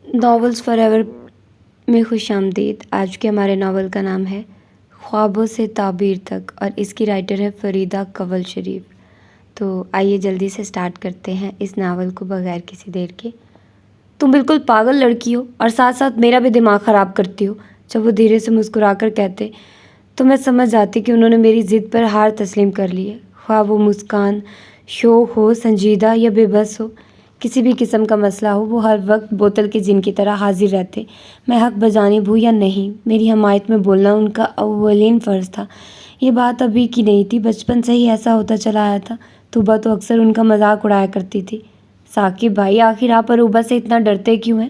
Novels for ever میں خوش آمدید۔ آج کے ہمارے ناول کا نام ہے خوابوں سے تعبیر تک اور اس کی رائٹر ہے فریدہ کنول شریف۔ تو آئیے جلدی سے سٹارٹ کرتے ہیں اس ناول کو بغیر کسی دیر کے۔ تم بالکل پاگل لڑکی ہو اور ساتھ ساتھ میرا بھی دماغ خراب کرتی ہو۔ جب وہ دھیرے سے مسکرا کر کہتے تو میں سمجھ جاتی کہ انہوں نے میری ضد پر ہار تسلیم کر لی ہے۔ خواہ وہ مسکان شوق ہو، سنجیدہ یا بے بس ہو، کسی بھی قسم کا مسئلہ ہو، وہ ہر وقت بوتل کے جن کی طرح حاضر رہتے۔ میں حق بجانب ہوں یا نہیں، میری حمایت میں بولنا ان کا اولین فرض تھا۔ یہ بات ابھی کی نہیں تھی، بچپن سے ہی ایسا ہوتا چلا آیا تھا۔ توبہ تو اکثر ان کا مذاق اڑایا کرتی تھی۔ ثاقب بھائی، آخر آپ اروبہ سے اتنا ڈرتے کیوں ہیں؟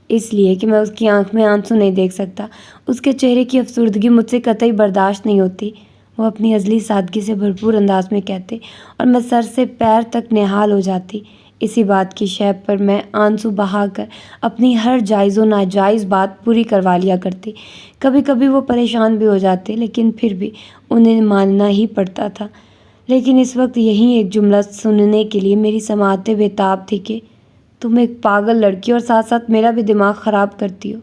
اس لیے کہ میں اس کی آنکھ میں آنسو نہیں دیکھ سکتا۔ اس کے چہرے کی افسردگی مجھ سے قطعی برداشت نہیں ہوتی، وہ اپنی ازلی سادگی سے بھرپور انداز میں کہتے، اور میں سر سے پیر تک نہال ہو جاتی۔ اسی بات کی شیب پر میں آنسو بہا کر اپنی ہر جائز و ناجائز بات پوری کروا لیا کرتی۔ کبھی کبھی وہ پریشان بھی ہو جاتے، لیکن پھر بھی انہیں ماننا ہی پڑتا تھا۔ لیکن اس وقت یہی ایک جملہ سننے کے لیے میری سماعتیں بے تاب تھی کہ تم ایک پاگل لڑکی اور ساتھ ساتھ میرا بھی دماغ خراب کرتی ہو۔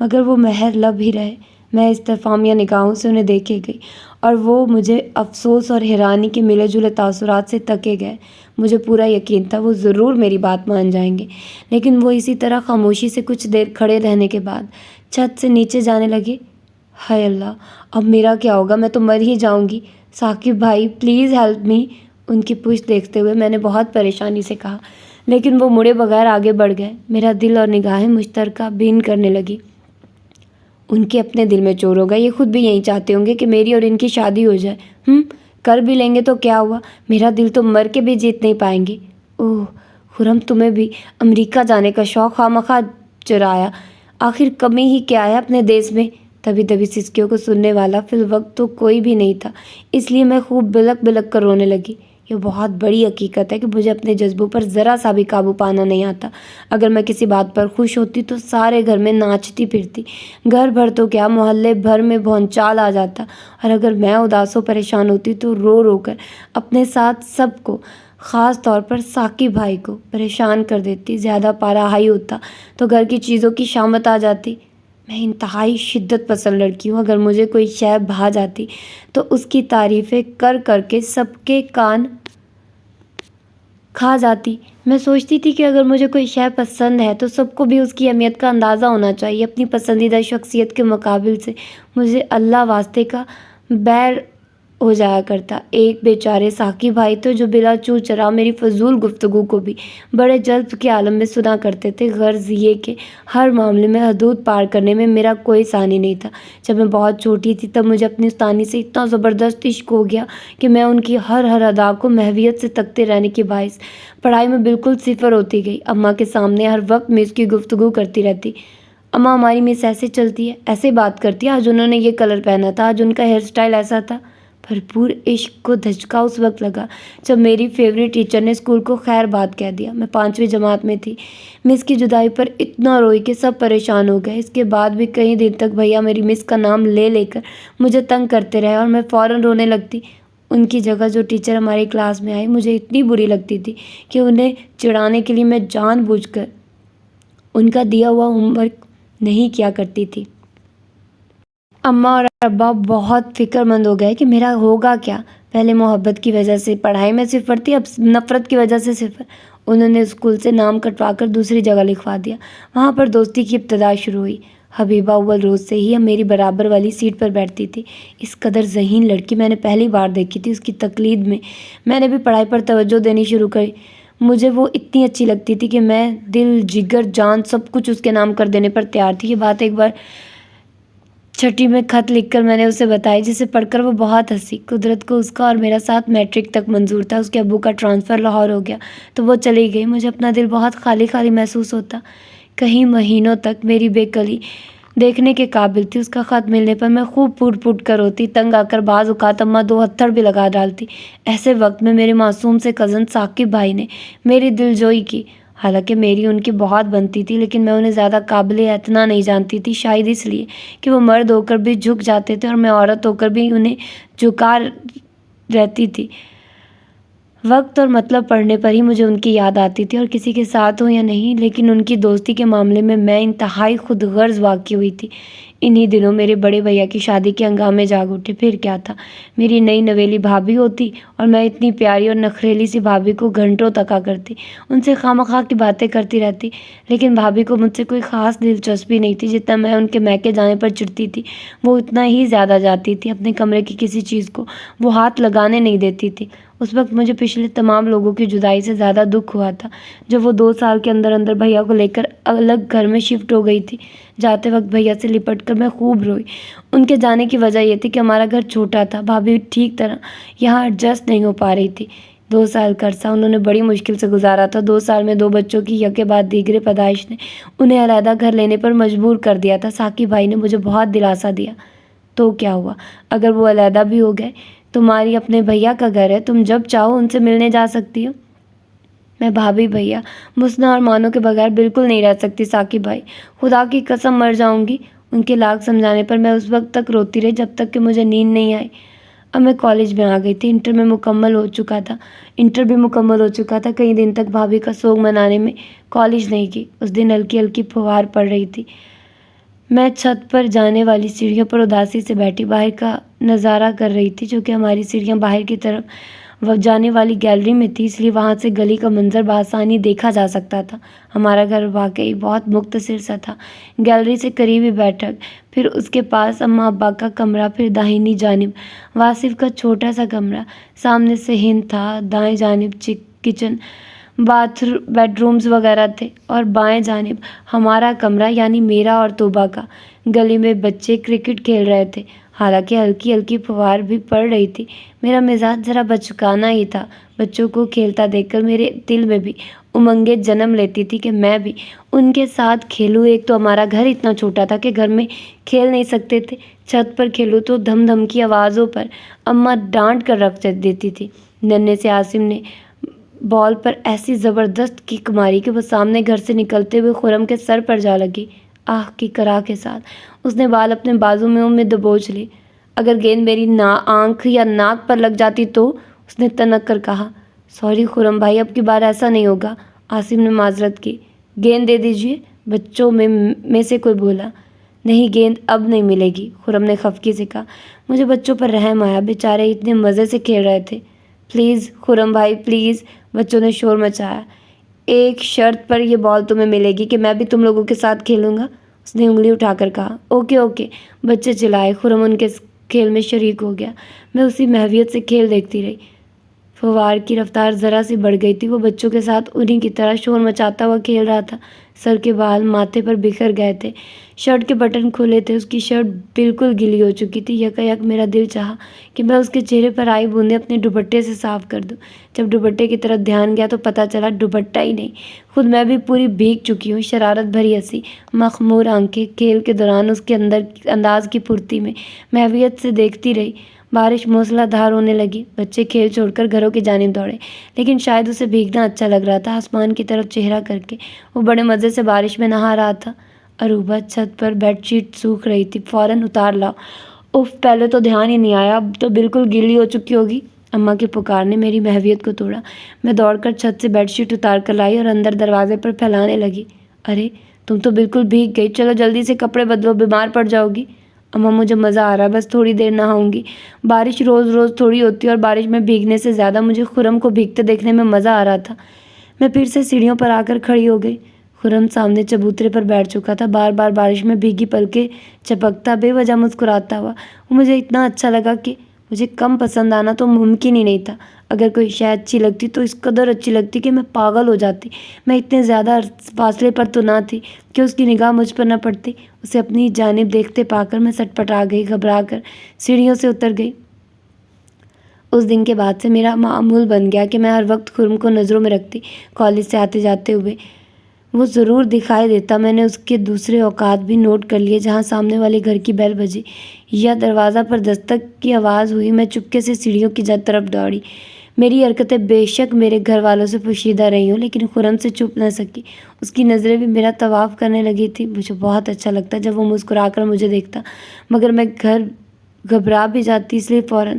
مگر وہ مہر لب ہی رہے۔ میں استفہامیہ نگاہوں سے انہیں دیکھے گئی اور وہ مجھے افسوس اور حیرانی کے ملے جلے تاثرات سے تکے گئے۔ مجھے پورا یقین تھا وہ ضرور میری بات مان جائیں گے، لیکن وہ اسی طرح خاموشی سے کچھ دیر کھڑے رہنے کے بعد چھت سے نیچے جانے لگے۔ ہائے اللہ، اب میرا کیا ہوگا؟ میں تو مر ہی جاؤں گی۔ ثاقب بھائی پلیز ہیلپ می، ان کی پشت دیکھتے ہوئے میں نے بہت پریشانی سے کہا، لیکن وہ مڑے بغیر آگے بڑھ گئے۔ میرا دل اور نگاہیں مشترکہ بین کرنے لگی۔ ان کے اپنے دل میں چور ہوگا، یہ خود بھی یہی چاہتے ہوں گے کہ میری اور ان کی شادی ہو جائے۔ کر بھی لیں گے تو کیا ہوا؟ میرا دل تو مر کے بھی جیت نہیں پائیں گے۔ اوہ خرم، تمہیں بھی امریکہ جانے کا شوق خواہ چرایا، آخر کمی ہی کیا ہے اپنے دیس میں؟ تبھی تبھی سسکیوں کو سننے والا فی الوقت تو کوئی بھی نہیں تھا، اس لیے میں خوب بلک بلک کر رونے لگی۔ یہ بہت بڑی حقیقت ہے کہ مجھے اپنے جذبوں پر ذرا سا بھی قابو پانا نہیں آتا۔ اگر میں کسی بات پر خوش ہوتی تو سارے گھر میں ناچتی پھرتی، گھر بھر تو کیا محلے بھر میں بھونچال آ جاتا، اور اگر میں اداس و پریشان ہوتی تو رو رو کر اپنے ساتھ سب کو، خاص طور پر ثاقب بھائی کو پریشان کر دیتی۔ زیادہ پارا ہائی ہوتا تو گھر کی چیزوں کی شامت آ جاتی۔ میں انتہائی شدت پسند لڑکی ہوں، اگر مجھے کوئی شے بھا جاتی تو اس کی تعریفیں کر کر کے سب کے کان کھا جاتی۔ میں سوچتی تھی کہ اگر مجھے کوئی شے پسند ہے تو سب کو بھی اس کی اہمیت کا اندازہ ہونا چاہیے۔ اپنی پسندیدہ شخصیت کے مقابل سے مجھے اللہ واسطے کا بیر ہو جایا کرتا۔ ایک بیچارے ثاقب بھائی تو جو بلا چو چرا میری فضول گفتگو کو بھی بڑے جذب کے عالم میں سنا کرتے تھے۔ غرض یہ کہ ہر معاملے میں حدود پار کرنے میں میرا کوئی ثانی نہیں تھا۔ جب میں بہت چھوٹی تھی تب مجھے اپنی استانی سے اتنا زبردست عشق ہو گیا کہ میں ان کی ہر ادا کو محویت سے تکتے رہنے کے باعث پڑھائی میں بالکل صفر ہوتی گئی۔ اماں کے سامنے ہر وقت میں اس کی گفتگو کرتی رہتی۔ اماں ہماری مس ایسے چلتی ہے، ایسے بات کرتی ہے، آج انہوں نے یہ کلر پہنا تھا، آج ان کا ہیئر اسٹائل ایسا تھا۔ بھرپور عشق کو دھچکا اس وقت لگا جب میری فیوریٹ ٹیچر نے اسکول کو خیر بات کہہ دیا۔ میں 5ویں جماعت میں تھی۔ مس کی جدائی پر اتنا روئی کہ سب پریشان ہو گئے۔ اس کے بعد بھی کئی دن تک بھیا میری مس کا نام لے لے کر مجھے تنگ کرتے رہے اور میں فوراً رونے لگتی۔ ان کی جگہ جو ٹیچر ہماری کلاس میں آئی مجھے اتنی بری لگتی تھی کہ انہیں چڑھانے کے لیے میں جان بوجھ کر ان کا دیا ہوا ہوم ورک نہیں کیا کرتی تھی۔ اماں اور ابا بہت فکر مند ہو گئے کہ میرا ہوگا کیا۔ پہلے محبت کی وجہ سے پڑھائی میں صفر تھی، اب نفرت کی وجہ سے صفر۔ انہوں نے اسکول سے نام کٹوا کر دوسری جگہ لکھوا دیا۔ وہاں پر دوستی کی ابتدا شروع ہوئی۔ حبیبہ اول روز سے ہی میری برابر والی سیٹ پر بیٹھتی تھی۔ اس قدر ذہین لڑکی میں نے پہلی بار دیکھی تھی۔ اس کی تقلید میں نے بھی پڑھائی پر توجہ دینی شروع کری۔ مجھے وہ اتنی اچھی لگتی تھی کہ میں دل جگر جان سب کچھ اس کے نام کر دینے پر تیار تھی۔ یہ بات ایک بار 6ٹھی میں خط لکھ کر میں نے اسے بتائی، جسے پڑھ کر وہ بہت ہنسی۔ قدرت کو اس کا اور میرا ساتھ میٹرک تک منظور تھا۔ اس کے ابو کا ٹرانسفر لاہور ہو گیا تو وہ چلی گئی۔ مجھے اپنا دل بہت خالی خالی محسوس ہوتا۔ کئی مہینوں تک میری بے کلی دیکھنے کے قابل تھی۔ اس کا خط ملنے پر میں خوب پھوٹ پھوٹ کر روتی، تنگ آ کر بعض اوقات اماں 2 ہتھڑ بھی لگا ڈالتی۔ ایسے وقت میں میرے معصوم سے کزن ثاقب بھائی نے میری دل جوئی کی۔ حالانکہ میری ان کی بہت بنتی تھی، لیکن میں انہیں زیادہ قابل اعتنا نہیں جانتی تھی، شاید اس لیے کہ وہ مرد ہو کر بھی جھک جاتے تھے اور میں عورت ہو کر بھی انہیں جھکا رہتی تھی۔ وقت اور مطلب پڑھنے پر ہی مجھے ان کی یاد آتی تھی، اور کسی کے ساتھ ہوں یا نہیں، لیکن ان کی دوستی کے معاملے میں انتہائی خود غرض واقع ہوئی تھی۔ انہی دنوں میرے بڑے بھیا کی شادی کے ہنگامے جاگ اٹھے۔ پھر کیا تھا، میری نئی نویلی بھابھی ہوتی اور میں اتنی پیاری اور نخریلی سی بھابھی کو گھنٹوں تکا کرتی، ان سے خواہ مخواہ کی باتیں کرتی رہتی، لیکن بھابھی کو مجھ سے کوئی خاص دلچسپی نہیں تھی۔ جتنا میں ان کے میکے جانے پر چڑھتی تھی، وہ اتنا ہی زیادہ جاتی تھی۔ اپنے کمرے کی کسی چیز کو وہ ہاتھ لگانے نہیں دیتی تھی۔ اس وقت مجھے پچھلے تمام لوگوں کی جدائی سے زیادہ دکھ ہوا تھا، جب وہ 2 سال کے اندر اندر بھیا کو لے کر الگ گھر میں شفٹ ہو گئی تھی۔ جاتے وقت بھیا سے لپٹ کر میں خوب روئی۔ ان کے جانے کی وجہ یہ تھی کہ ہمارا گھر چھوٹا تھا، بھابھی ٹھیک طرح یہاں ایڈجسٹ نہیں ہو پا رہی تھی۔ 2 سال کا عرصہ انہوں نے بڑی مشکل سے گزارا تھا۔ 2 سال میں 2 بچوں کی یکے بعد دیگرے پیدائش نے انہیں علیحدہ گھر لینے پر مجبور کر دیا تھا۔ ثاقب بھائی نے مجھے بہت دلاسا دیا۔ تو کیا ہوا، اگر وہ علیحدہ بھی ہو گئے، تمہاری اپنے بھیا کا گھر ہے، تم جب چاہو ان سے ملنے جا سکتی ہو۔ میں بھابھی، بھیا، مسنا اور مانو کے بغیر بالکل نہیں رہ سکتی ثاقب بھائی، خدا کی قسم مر جاؤں گی۔ ان کے لاکھ سمجھانے پر میں اس وقت تک روتی رہی جب تک کہ مجھے نیند نہیں آئی۔ اب میں کالج میں آ گئی تھی، انٹر بھی مکمل ہو چکا تھا۔ کئی دن تک بھابھی کا سوگ منانے میں کالج نہیں گئی۔ اس دن ہلکی ہلکی پھوار پڑ رہی تھی۔ میں چھت پر جانے والی سیڑھیوں پر اداسی سے بیٹھی باہر کا نظارہ کر رہی تھی، چونکہ ہماری سیڑھیاں باہر کی طرف جانے والی گیلری میں تھی، اس لیے وہاں سے گلی کا منظر بآسانی دیکھا جا سکتا تھا۔ ہمارا گھر واقعی بہت مختصر سا تھا۔ گیلری سے قریبی بیٹھک، پھر اس کے پاس اماں ابا کا کمرہ، پھر داہنی جانب واصف کا چھوٹا سا کمرہ، سامنے سے ہند تھا، دائیں جانب کچن، بیڈ رومز وغیرہ تھے، اور بائیں جانب ہمارا کمرہ یعنی میرا اور توبہ کا۔ گلی میں بچے کرکٹ کھیل رہے تھے، حالانکہ ہلکی ہلکی پھوار بھی پڑ رہی تھی۔ میرا مزاج ذرا بچکانا ہی تھا۔ بچوں کو کھیلتا دیکھ کر میرے دل میں بھی امنگیں جنم لیتی تھی کہ میں بھی ان کے ساتھ کھیلوں۔ ایک تو ہمارا گھر اتنا چھوٹا تھا کہ گھر میں کھیل نہیں سکتے تھے۔ چھت پر کھیلوں تو دھم دھم کی آوازوں پر اماں ڈانٹ کر رکھ دیتی تھی۔ ننھے سے عاصم نے بال پر ایسی زبردست کک ماری کہ وہ سامنے گھر سے نکلتے ہوئے خرم کے سر پر جا لگی۔ آہ کی کرا کے ساتھ اس نے بال اپنے بازو میں دبوچ لی۔ اگر گیند میری آنکھ یا ناک پر لگ جاتی تو، اس نے تنک کر کہا۔ سوری خرم بھائی، اب کی بار ایسا نہیں ہوگا، عاصم نے معذرت کی۔ گیند دے دیجیے، بچوں میں سے کوئی بولا۔ نہیں، گیند اب نہیں ملے گی، خرم نے خفگی سے کہا۔ مجھے بچوں پر رحم آیا، بیچارے اتنے مزے سے کھیل رہے تھے۔ پلیز خرم بھائی پلیز، بچوں نے شور مچایا۔ ایک شرط پر یہ بال تمہیں ملے گی کہ میں بھی تم لوگوں کے ساتھ کھیلوں گا، اس نے انگلی اٹھا کر کہا۔ اوکے اوکے، بچے چلائے۔ خرم ان کے کھیل میں شریک ہو گیا۔ میں اسی محویت سے کھیل دیکھتی رہی۔ فوار کی رفتار ذرا سی بڑھ گئی تھی۔ وہ بچوں کے ساتھ انہی کی طرح شور مچاتا ہوا کھیل رہا تھا۔ سر کے بال ماتھے پر بکھر گئے تھے، شرٹ کے بٹن کھلے تھے، اس کی شرٹ بالکل گیلی ہو چکی تھی۔ یکایک میرا دل چاہا کہ میں اس کے چہرے پر آئی بوندیں اپنے دوپٹے سے صاف کر دوں۔ جب دوپٹے کی طرف دھیان گیا تو پتہ چلا دوپٹہ ہی نہیں، خود میں بھی پوری بھیگ چکی ہوں۔ شرارت بھری ہنسی، مخمور آنکھیں، کھیل کے دوران اس کے انداز کی پھرتی میں محویت سے دیکھتی رہی۔ بارش موسلا دھار ہونے لگی۔ بچے کھیل چھوڑ کر گھروں کی جانب دوڑے، لیکن شاید اسے بھیگنا اچھا لگ رہا تھا۔ آسمان کی طرف چہرہ کر کے وہ بڑے مزے سے بارش میں نہا رہا تھا۔ اروبا، چھت پر بیڈ شیٹ سوکھ رہی تھی، فوراً اتار لاؤ۔ اف، پہلے تو دھیان ہی نہیں آیا، اب تو بالکل گیلی ہو چکی ہوگی۔ اماں کے پکار نے میری محویت کو توڑا۔ میں دوڑ کر چھت سے بیڈ شیٹ اتار کر لائی اور اندر دروازے پر پھیلانے لگی۔ ارے تم تو بالکل بھیگ گئی، چلو جلدی سے کپڑے بدلو، بیمار پڑ جاؤ گی۔ اماں مجھے مزہ آ رہا ہے، بس تھوڑی دیر نہاؤں گی۔ بارش روز روز تھوڑی ہوتی ہے، اور بارش میں بھیگنے سے زیادہ مجھے خرم کو بھیگتے دیکھنے میں مزہ آ رہا تھا۔ میں پھر سے سیڑھیوں پر آ کر کھڑی ہو گئی۔ خرم سامنے چبوترے پر بیٹھ چکا تھا، بار بار بارش میں بھیگی پلکیں چپکتا، بے وجہ مسکراتا ہوا۔ وہ مجھے اتنا اچھا لگا کہ مجھے کم پسند آنا تو ممکن ہی نہیں تھا۔ اگر کوئی شے اچھی لگتی تو اس قدر اچھی لگتی کہ میں پاگل ہو جاتی۔ میں اتنے زیادہ فاصلے پر تو نہ تھی کہ اس کی نگاہ مجھ پر نہ پڑتی۔ اسے اپنی جانب دیکھتے پا کر میں سٹپٹا گئی، گھبرا کر سیڑھیوں سے اتر گئی۔ اس دن کے بعد سے میرا معمول بن گیا کہ میں ہر وقت خرم کو نظروں میں رکھتی۔ کالج سے آتے جاتے ہوئے وہ ضرور دکھائی دیتا۔ میں نے اس کے دوسرے اوقات بھی نوٹ کر لیے، جہاں سامنے والے گھر کی بیل بجی یا دروازہ پر دستک کی آواز ہوئی، میں چپکے سے سیڑھیوں کی طرف دوڑی۔ میری حرکتیں بے شک میرے گھر والوں سے پوشیدہ رہی ہوں، لیکن خرم سے چھپ نہ سکی۔ اس کی نظریں بھی میرا طواف کرنے لگی تھی۔ مجھے بہت اچھا لگتا جب وہ مسکرا کر مجھے دیکھتا، مگر میں گھبرا بھی جاتی، اس لیے فوراً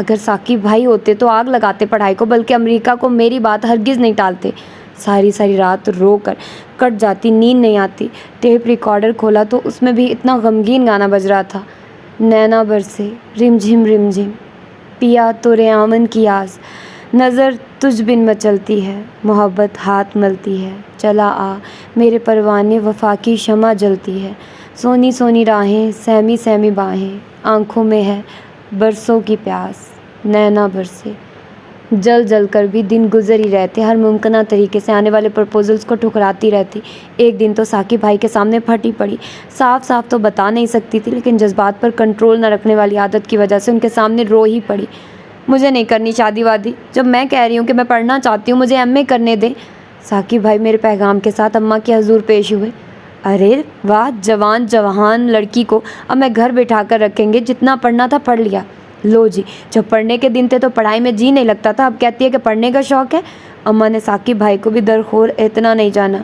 اگر ثاقب بھائی ہوتے تو آگ لگاتے پڑھائی کو، بلکہ امریکہ کو میری بات ہرگز نہیں ٹالتے۔ ساری ساری رات رو کر کٹ جاتی، نیند نہیں آتی۔ ٹیپ ریکارڈر کھولا تو اس میں بھی اتنا غمگین گانا بج رہا تھا، نینا برسے رم جھم پیا تورے آمن کی آس، نظر تجھ بن مچلتی ہے، محبت ہاتھ ملتی ہے، چلا آ میرے پروانے وفا کی شمع جلتی ہے، سونی سونی راہیں سہمی سہمی باہیں، آنکھوں میں ہے برسوں کی پیاس، نینا برسے۔ جل جل کر بھی دن گزر ہی رہتے، ہر ممکنہ طریقے سے آنے والے پرپوزلز کو ٹھکراتی رہتی۔ ایک دن تو ثاقب بھائی کے سامنے پھٹی پڑی، صاف صاف تو بتا نہیں سکتی تھی، لیکن جذبات پر کنٹرول نہ رکھنے والی عادت کی وجہ سے ان کے سامنے رو ہی پڑی۔ مجھے نہیں کرنی شادی وادی، جب میں کہہ رہی ہوں کہ میں پڑھنا چاہتی ہوں، مجھے ایم اے کرنے دیں۔ ثاقب بھائی میرے پیغام کے ساتھ اماں کے حضور پیش ہوئے۔ ارے واہ، جوان لڑکی کو اب میں گھر بٹھا کر رکھیں گے، جتنا پڑھنا تھا پڑھ لیا۔ لو جی، جب پڑھنے کے دن تھے تو پڑھائی میں جی نہیں لگتا تھا، اب کہتی ہے کہ پڑھنے کا شوق ہے۔ اماں نے ثاقب بھائی کو بھی درخور اتنا نہیں جانا۔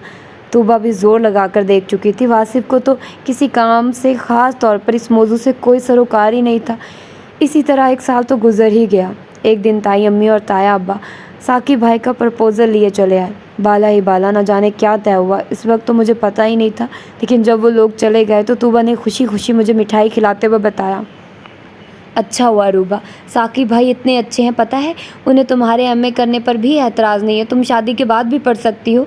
طوبہ بھی زور لگا کر دیکھ چکی تھی، واصف کو تو کسی کام سے خاص طور پر اس موضوع سے کوئی سروکار ہی نہیں تھا۔ اسی طرح ایک سال تو گزر ہی گیا۔ ایک دن تائی امی اور تایا ابا ثاقب بھائی کا پرپوزل لیے چلے آئے۔ بالا ہی بالا نہ جانے کیا طے ہوا، اس وقت تو مجھے پتہ ہی نہیں تھا، لیکن جب وہ لوگ چلے گئے تو طوبہ نے خوشی خوشی مجھے مٹھائی کھلاتے ہوئے بتایا، اچھا ہوا روبا، ثاقب بھائی اتنے اچھے ہیں، پتہ ہے انہیں تمہارے ایم اے کرنے پر بھی اعتراض نہیں ہے، تم شادی کے بعد بھی پڑھ سکتی ہو۔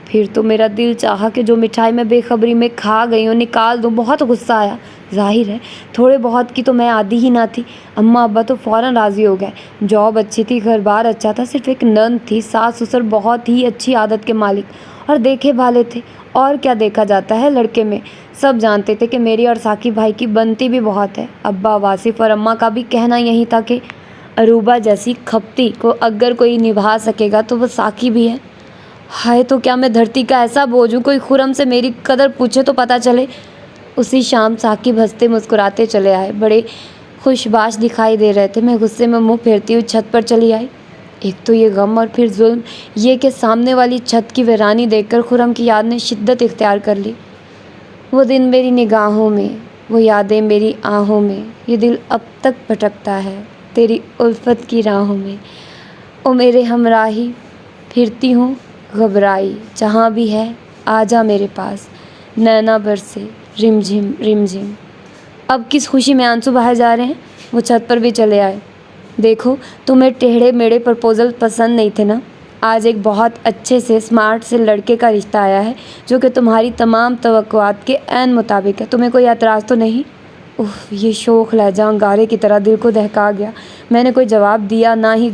پھر تو میرا دل چاہا کہ جو مٹھائی میں بے خبری میں کھا گئی ہوں نکال دوں، بہت غصہ آیا۔ ظاہر ہے تھوڑے بہت کی تو میں عادی ہی نہ تھی۔ اماں ابا تو فوراً راضی ہو گئے، جاب اچھی تھی، گھر بار اچھا تھا، صرف ایک نند تھی، ساس سسر بہت ہی اچھی عادت کے مالک اور دیکھے بھالے تھے۔ اور کیا دیکھا جاتا ہے لڑکے میں، سب جانتے تھے کہ میری اور ثاقب بھائی کی بنتی بھی بہت ہے۔ ابا، واصف اور اماں کا بھی کہنا یہی تھا کہ اروبا جیسی کھپتی کو اگر کوئی نبھا سکے گا تو وہ ثاقب ہی ہے۔ ہائے، تو کیا میں دھرتی کا ایسا بوجھ ہوں، کوئی خرم سے میری قدر پوچھے تو پتہ چلے۔ اسی شام ثاقب ہنستے مسکراتے چلے آئے، بڑے خوش باش دکھائی دے رہے تھے۔ میں غصے میں منہ پھیرتی ہوئی چھت پر چلی آئی۔ ایک تو یہ غم اور پھر ظلم، یہ کہ سامنے والی چھت کی ویرانی دیکھ کر خرم کی یاد نے شدت اختیار کر لی۔ وہ دن میری نگاہوں میں، وہ یادیں میری آہوں میں، یہ دل اب تک بھٹکتا ہے تیری الفت کی راہوں میں۔ او میرے ہمراہی، پھرتی ہوں گھبرائی، جہاں بھی ہے آ جا میرے پاس، نینا برسے رم جھم۔ اب کس خوشی میں آنسو بہائے جا رہے ہیں۔ وہ چھت پر بھی چلے آئے۔ دیکھو، تمہیں ٹیڑھے میڑے پرپوزل پسند نہیں تھے نا، آج ایک بہت اچھے سے اسمارٹ سے لڑکے کا رشتہ آیا ہے جو کہ تمہاری تمام توقعات کے عین مطابق ہے، تمہیں کوئی اعتراض تو نہیں؟ اف، یہ شوخ لہجہ انگارے کی طرح دل کو دہکا گیا۔ میں نے کوئی جواب دیا نہ ہی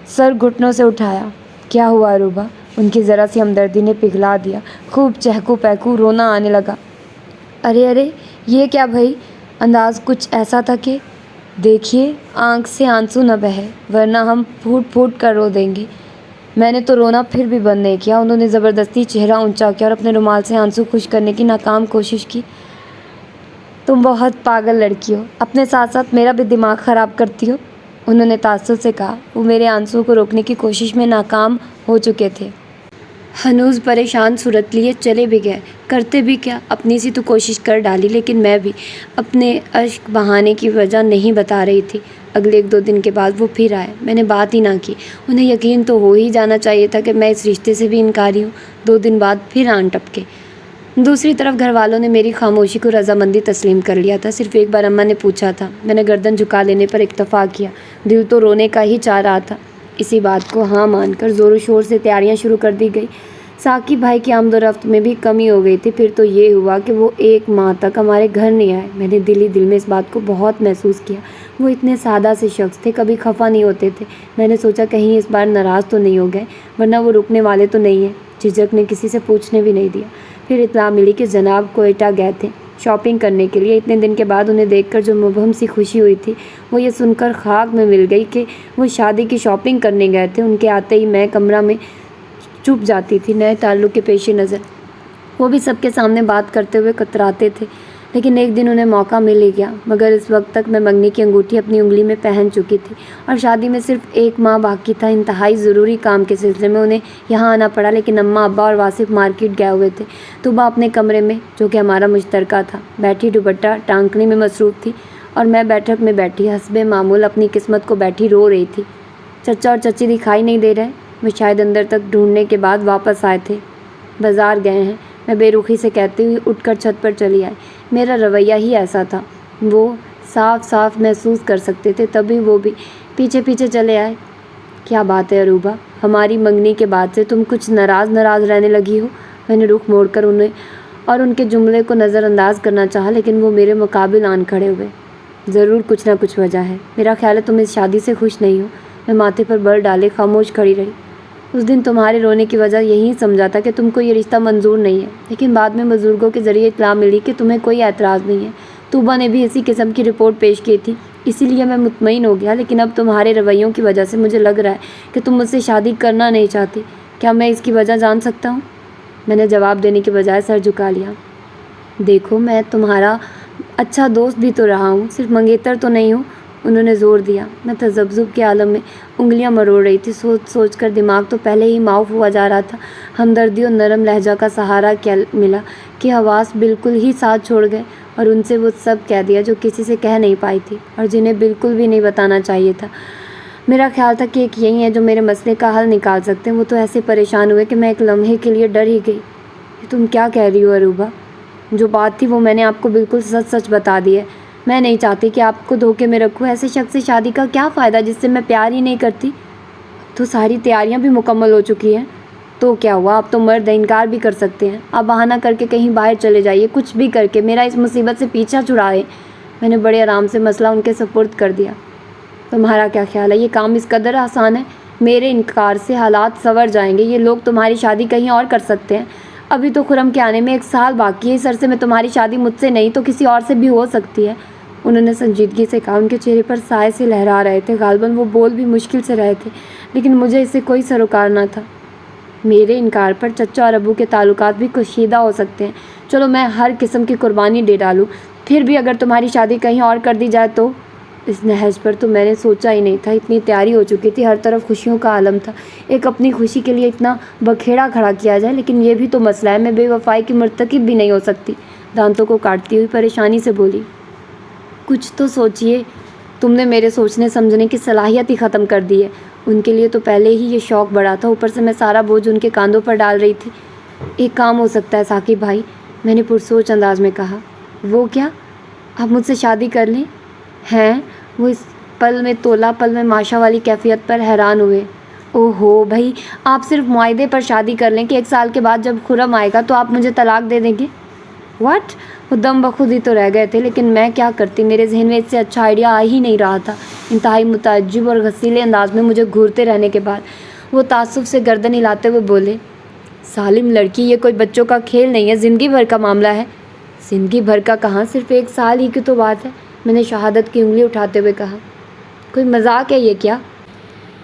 سر گھٹنوں سے اٹھایا۔ کیا ہوا روبا؟ ان کی ذرا سی ہمدردی نے پگھلا دیا، خوب چہکو پہکو رونا آنے لگا۔ ارے یہ کیا بھائی؟ انداز کچھ ایسا تھا کہ دیکھیے آنکھ سے آنسو نہ بہے ورنہ ہم پھوٹ پھوٹ کر رو دیں گے۔ میں نے تو رونا پھر بھی بند نہیں کیا۔ انہوں نے زبردستی چہرہ اونچا کیا اور اپنے رومال سے آنسو خشک کرنے کی ناکام کوشش کی۔ تم بہت پاگل لڑکی ہو، اپنے ساتھ ساتھ میرا بھی دماغ خراب کرتی ہو، انہوں نے تعصب سے کہا۔ وہ میرے آنسو کو روکنے کی کوشش میں ناکام ہو چکے تھے۔ ہنوز پریشان صورت لیے چلے بھی گئے۔ کرتے بھی کیا، اپنی سی تو کوشش کر ڈالی، لیکن میں بھی اپنے اشک بہانے کی وجہ نہیں بتا رہی تھی۔ اگلے 1-2 دن کے بعد وہ پھر آئے، میں نے بات ہی نہ کی۔ انہیں یقین تو ہو ہی جانا چاہیے تھا کہ میں اس رشتے سے بھی انکاری ہوں۔ 2 دن بعد پھر آن ٹپکے۔ دوسری طرف گھر والوں نے میری خاموشی کو رضامندی تسلیم کر لیا تھا۔ صرف ایک بار اماں نے پوچھا تھا، میں نے گردن جھکا لینے پر اکتفا کیا۔ دل تو رونے کا ہی چاہ رہا تھا۔ اسی بات کو ہاں مان کر زور و شور سے تیاریاں شروع کر دی گئی۔ ثاقب بھائی کی آمد و رفت میں بھی کمی ہو گئی تھی۔ پھر تو یہ ہوا کہ وہ 1 ماہ تک ہمارے گھر نہیں آئے۔ میں نے دل ہی دل میں اس بات کو بہت محسوس کیا۔ وہ اتنے سادہ سے شخص تھے، کبھی خفا نہیں ہوتے تھے۔ میں نے سوچا کہیں اس بار ناراض تو نہیں ہو گئے، ورنہ وہ رکنے والے تو نہیں ہیں۔ جھجک نے کسی سے پوچھنے بھی نہیں دیا۔ پھر اطلاع ملی کہ جناب کوئٹہ گئے تھے شاپنگ کرنے کے لیے۔ اتنے دن کے بعد انہیں دیکھ کر جو مبہم سی خوشی ہوئی تھی، وہ یہ سن کر خاک میں مل گئی کہ وہ شادی کی شاپنگ کرنے گئے تھے۔ ان کے آتے ہی میں کمرہ میں چھپ جاتی تھی، نئے تعلق کے پیش نظر۔ وہ بھی سب کے سامنے بات کرتے ہوئے کتراتے تھے، لیکن ایک دن انہیں موقع مل ہی گیا۔ مگر اس وقت تک میں منگنی کی انگوٹھی اپنی انگلی میں پہن چکی تھی اور شادی میں صرف 1 ماہ باقی تھا۔ انتہائی ضروری کام کے سلسلے میں انہیں یہاں آنا پڑا، لیکن اماں ابا اور واصف مارکیٹ گئے ہوئے تھے۔ طوبہ اپنے کمرے میں، جو کہ ہمارا مشترکہ تھا، بیٹھی دوپٹہ ٹانکنے میں مصروف تھی اور میں بیٹھک میں بیٹھی حسب معمول اپنی قسمت کو بیٹھی رو رہی تھی۔ چچا اور چچی دکھائی نہیں دے رہے، وہ شاید اندر تک ڈھونڈنے کے بعد واپس آئے تھے۔ بازار گئے ہیں، میں بے رخی سے کہتے ہوئے اٹھ کر چھت پر چلی آئی۔ میرا رویہ ہی ایسا تھا، وہ صاف صاف محسوس کر سکتے تھے، تبھی وہ بھی پیچھے پیچھے چلے آئے۔ کیا بات ہے عروبہ، ہماری منگنی کے بعد سے تم کچھ ناراض رہنے لگی ہو؟ میں نے رخ موڑ کر انہیں اور ان کے جملے کو نظر انداز کرنا چاہا، لیکن وہ میرے مقابل آن کھڑے ہوئے۔ ضرور کچھ نہ کچھ وجہ ہے، میرا خیال ہے تم اس شادی سے خوش نہیں ہو۔ میں ماتھے پر بر ڈالے خاموش کھڑی رہی۔ اس دن تمہارے رونے کی وجہ یہی سمجھا تھا کہ تم کو یہ رشتہ منظور نہیں ہے، لیکن بعد میں بزرگوں کے ذریعے اطلاع ملی کہ تمہیں کوئی اعتراض نہیں ہے۔ طوبا نے بھی اسی قسم کی رپورٹ پیش کی تھی، اسی لیے میں مطمئن ہو گیا، لیکن اب تمہارے رویوں کی وجہ سے مجھے لگ رہا ہے کہ تم مجھ سے شادی کرنا نہیں چاہتی۔ کیا میں اس کی وجہ جان سکتا ہوں؟ میں نے جواب دینے کے بجائے سر جھکا لیا۔ دیکھو، میں تمہارا اچھا دوست بھی تو رہا ہوں، صرف منگیتر تو نہیں ہوں۔ انہوں نے زور دیا۔ میں تذبذب کے عالم میں انگلیاں مروڑ رہی تھی، سوچ سوچ کر دماغ تو پہلے ہی معاف ہوا جا رہا تھا۔ ہمدردی اور نرم لہجہ کا سہارا کیا ملا کہ حواس بالکل ہی ساتھ چھوڑ گئے، اور ان سے وہ سب کہہ دیا جو کسی سے کہہ نہیں پائی تھی اور جنہیں بالکل بھی نہیں بتانا چاہیے تھا۔ میرا خیال تھا کہ ایک یہی ہے جو میرے مسئلے کا حل نکال سکتے ہیں۔ وہ تو ایسے پریشان ہوئے کہ میں ایک لمحے کے لیے ڈر ہی گئی۔ تم کیا کہہ رہی ہو عروبہ؟ جو بات تھی وہ میں نے آپ کو بالکل سچ سچ بتا دی ہے۔ میں نہیں چاہتی کہ آپ کو دھوکے میں رکھوں۔ ایسے شخص سے شادی کا کیا فائدہ جس سے میں پیار ہی نہیں کرتی؟ تو ساری تیاریاں بھی مکمل ہو چکی ہیں۔ تو کیا ہوا، آپ تو مرد ہیں، انکار بھی کر سکتے ہیں۔ آپ بہانہ کر کے کہیں باہر چلے جائیے، کچھ بھی کر کے میرا اس مصیبت سے پیچھا چھڑائے۔ میں نے بڑے آرام سے مسئلہ ان کے سپرد کر دیا۔ تمہارا کیا خیال ہے، یہ کام اس قدر آسان ہے؟ میرے انکار سے حالات سنور جائیں گے، یہ لوگ تمہاری شادی کہیں اور کر سکتے ہیں۔ ابھی تو خرم کے آنے میں 1 سال باقی ہے، اس عرصے میں تمہاری شادی مجھ سے نہیں تو کسی اور سے بھی ہو سکتی ہے۔ انہوں نے سنجیدگی سے کہا، ان کے چہرے پر سائے سے لہرا رہے تھے، غالباً وہ بول بھی مشکل سے رہے تھے، لیکن مجھے اس سے کوئی سروکار نہ تھا۔ میرے انکار پر چچا اور ابو کے تعلقات بھی کشیدہ ہو سکتے ہیں، چلو میں ہر قسم کی قربانی دے ڈالوں، پھر بھی اگر تمہاری شادی کہیں اور کر دی جائے تو؟ اس نہج پر تو میں نے سوچا ہی نہیں تھا، اتنی تیاری ہو چکی تھی، ہر طرف خوشیوں کا عالم تھا، ایک اپنی خوشی کے لیے اتنا بکھیڑا کھڑا کیا جائے، لیکن یہ بھی تو مسئلہ ہے، میں بے وفائی کی مرتکب بھی نہیں ہو سکتی۔ دانتوں کو کاٹتی ہوئی پریشانی سے بولی، کچھ تو سوچئے، تم نے میرے سوچنے سمجھنے کی صلاحیت ہی ختم کر دی ہے۔ ان کے لیے تو پہلے ہی یہ شوق بڑا تھا، اوپر سے میں سارا بوجھ ان کے کاندھوں پر ڈال رہی تھی۔ ایک کام ہو سکتا ہے ثاقب بھائی، میں نے پرسوچ انداز میں کہا۔ وہ کیا؟ آپ مجھ سے شادی کر لیں؟ ہیں؟ وہ اس پل میں تولا پل میں ماشا والی کیفیت پر حیران ہوئے۔ او ہو بھائی، آپ صرف معاہدے پر شادی کر لیں کہ 1 سال کے بعد جب خرم آئے گا تو آپ مجھے طلاق دے دیں گے؟ واٹ؟ وہ دم بخود ہی تو رہ گئے تھے، لیکن میں کیا کرتی، میرے ذہن میں اس سے اچھا آئیڈیا آ ہی نہیں رہا تھا۔ انتہائی متعجب اور غسیلے انداز میں مجھے گھورتے رہنے کے بعد وہ تعصب سے گردن ہلاتے ہوئے بولے، سالم لڑکی، یہ کوئی بچوں کا کھیل نہیں ہے، زندگی بھر کا معاملہ ہے۔ زندگی بھر کا کہاں، صرف 1 سال ہی کی تو بات ہے، میں نے شہادت کی انگلی اٹھاتے ہوئے کہا۔ کوئی مذاق ہے یہ کیا؟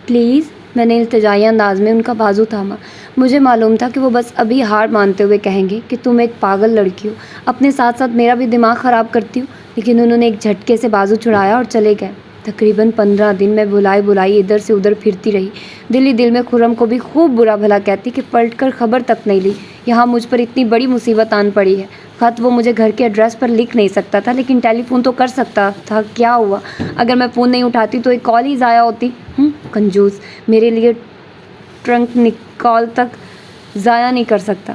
پلیز، میں نے التجائی انداز میں ان کا بازو تھاما۔ مجھے معلوم تھا کہ وہ بس ابھی ہار مانتے ہوئے کہیں گے کہ تم ایک پاگل لڑکی ہو، اپنے ساتھ ساتھ میرا بھی دماغ خراب کرتی ہو، لیکن انہوں نے ایک جھٹکے سے بازو چھڑایا اور چلے گئے۔ تقریباً 15 دن میں بھلائی بھلائی ادھر سے ادھر پھرتی رہی، دل ہی دل میں خرم کو بھی خوب برا بھلا کہتی کہ پلٹ کر خبر تک نہیں لی، یہاں مجھ پر اتنی بڑی مصیبت آن پڑی ہے۔ خط وہ مجھے گھر کے ایڈریس پر لکھ نہیں سکتا تھا، لیکن ٹیلی فون تو کر سکتا تھا۔ کیا ہوا اگر میں فون نہیں اٹھاتی تو ایک کال ہی ضائع ہوتی؟ کنجوس، میرے لیے ٹرنک کال تک ضائع نہیں کر سکتا۔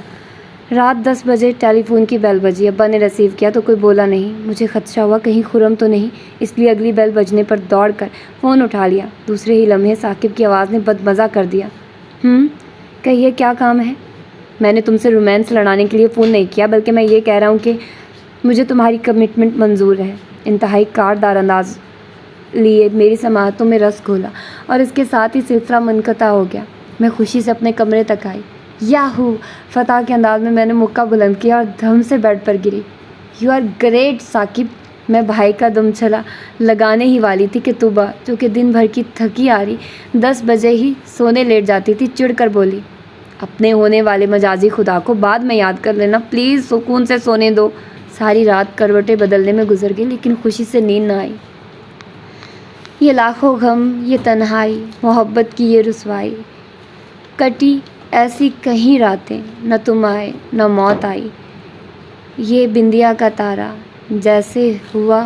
رات 10 بجے ٹیلی فون کی بیل بجی، ابا نے ریسیو کیا تو کوئی بولا نہیں۔ مجھے خدشہ ہوا کہیں خرم تو نہیں، اس لیے اگلی بیل بجنے پر دوڑ کر فون اٹھا لیا۔ دوسرے ہی لمحے ثاقب کی آواز نے بدمزہ کر دیا، کہیے کیا کام ہے؟ میں نے تم سے رومانس لڑانے کے لیے فون نہیں کیا، بلکہ میں یہ کہہ رہا ہوں کہ مجھے تمہاری کمٹمنٹ منظور ہے۔ انتہائی کاردار انداز لیے میری سماعتوں میں رس گھولا اور اس کے ساتھ ہی سلسلہ منقطع ہو گیا۔ میں خوشی سے اپنے کمرے تک آئی۔ یاہو! فتح کے انداز میں نے مکہ بلند کیا اور دھم سے بیڈ پر گری۔ You are great Saqib! میں بھائی کا دم چھلا لگانے ہی والی تھی کہ طوبا، جو کہ دن بھر کی تھکی آ رہی 10 بجے ہی سونے لیٹ جاتی تھی، چڑ کر بولی، اپنے ہونے والے مجازی خدا کو بعد میں یاد کر لینا، پلیز سکون سے سونے دو۔ ساری رات کروٹیں بدلنے میں گزر گئی، لیکن خوشی سے نیند نہ آئی۔ یہ لاکھوں غم، یہ تنہائی، محبت کی یہ رسوائی، کٹی ایسی کہیں راتیں، نہ تم آئے نہ موت آئی۔ یہ بندیا کا تارا جیسے ہوا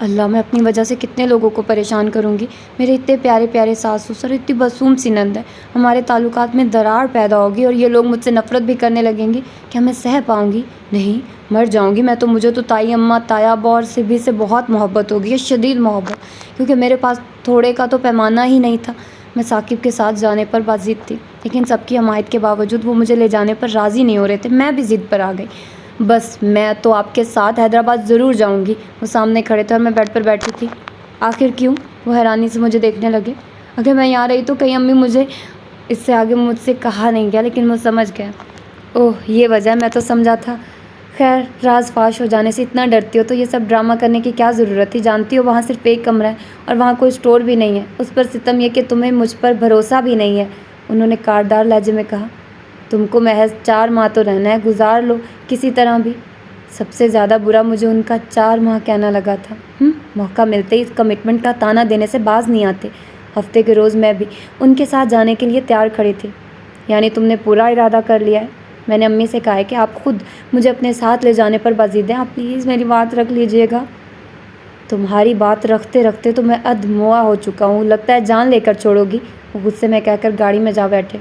اللہ میں اپنی وجہ سے کتنے لوگوں کو پریشان کروں گی. میرے اتنے پیارے پیارے ساس سسر، اتنی معصوم سی نند ہے. ہمارے تعلقات میں دراڑ پیدا ہوگی اور یہ لوگ مجھ سے نفرت بھی کرنے لگیں گے. کیا میں سہ پاؤں گی؟ نہیں، مر جاؤں گی میں تو. مجھے تو تائی اماں، تایا ابا اور سبھی سے بہت محبت ہوگی، یہ شدید محبت، کیونکہ میرے پاس تھوڑے کا تو پیمانہ ہی نہیں تھا. میں ثاقب کے ساتھ جانے پر بضد تھی، لیکن سب کی حمایت کے باوجود وہ مجھے لے جانے پر راضی نہیں ہو رہے تھے. میں بھی ضد پر آ گئی. بس میں تو آپ کے ساتھ حیدرآباد ضرور جاؤں گی. وہ سامنے کھڑے تھے اور میں بیڈ پر بیٹھی تھی. آخر کیوں؟ وہ حیرانی سے مجھے دیکھنے لگے. اگر میں یہاں رہی تو کہیں امی مجھے اس سے آگے مجھ سے کہا نہیں گیا، لیکن وہ سمجھ گیا. اوہ یہ وجہ ہے، میں تو سمجھا تھا. خیر، راز فاش ہو جانے سے اتنا ڈرتی ہو تو یہ سب ڈرامہ کرنے کی کیا ضرورت تھی؟ جانتی ہو وہاں صرف ایک کمرہ ہے اور وہاں کوئی اسٹور بھی نہیں ہے. اس پر ستم یہ کہ تمہیں مجھ پر بھروسہ بھی نہیں ہے. انہوں نے کاردار لہجے میں کہا. تم کو محض 4 ماہ تو رہنا ہے، گزار لو کسی طرح بھی. سب سے زیادہ برا مجھے ان کا 4 ماہ کہنا لگا تھا. موقع ملتے ہی اس کمٹمنٹ کا تانا دینے سے باز نہیں آتے. ہفتے کے روز میں بھی ان کے ساتھ جانے کے لیے تیار کھڑی تھی. یعنی تم نے پورا ارادہ کر لیا ہے؟ میں نے امی سے کہا ہے کہ آپ خود مجھے اپنے ساتھ لے جانے پر بضد ہیں. آپ پلیز میری بات رکھ لیجئے گا. تمہاری بات رکھتے رکھتے تو میں ادموا ہو چکا ہوں، لگتا ہے جان لے کر چھوڑو گی. وہ غصے میں کہہ کر گاڑی میں جا بیٹھے.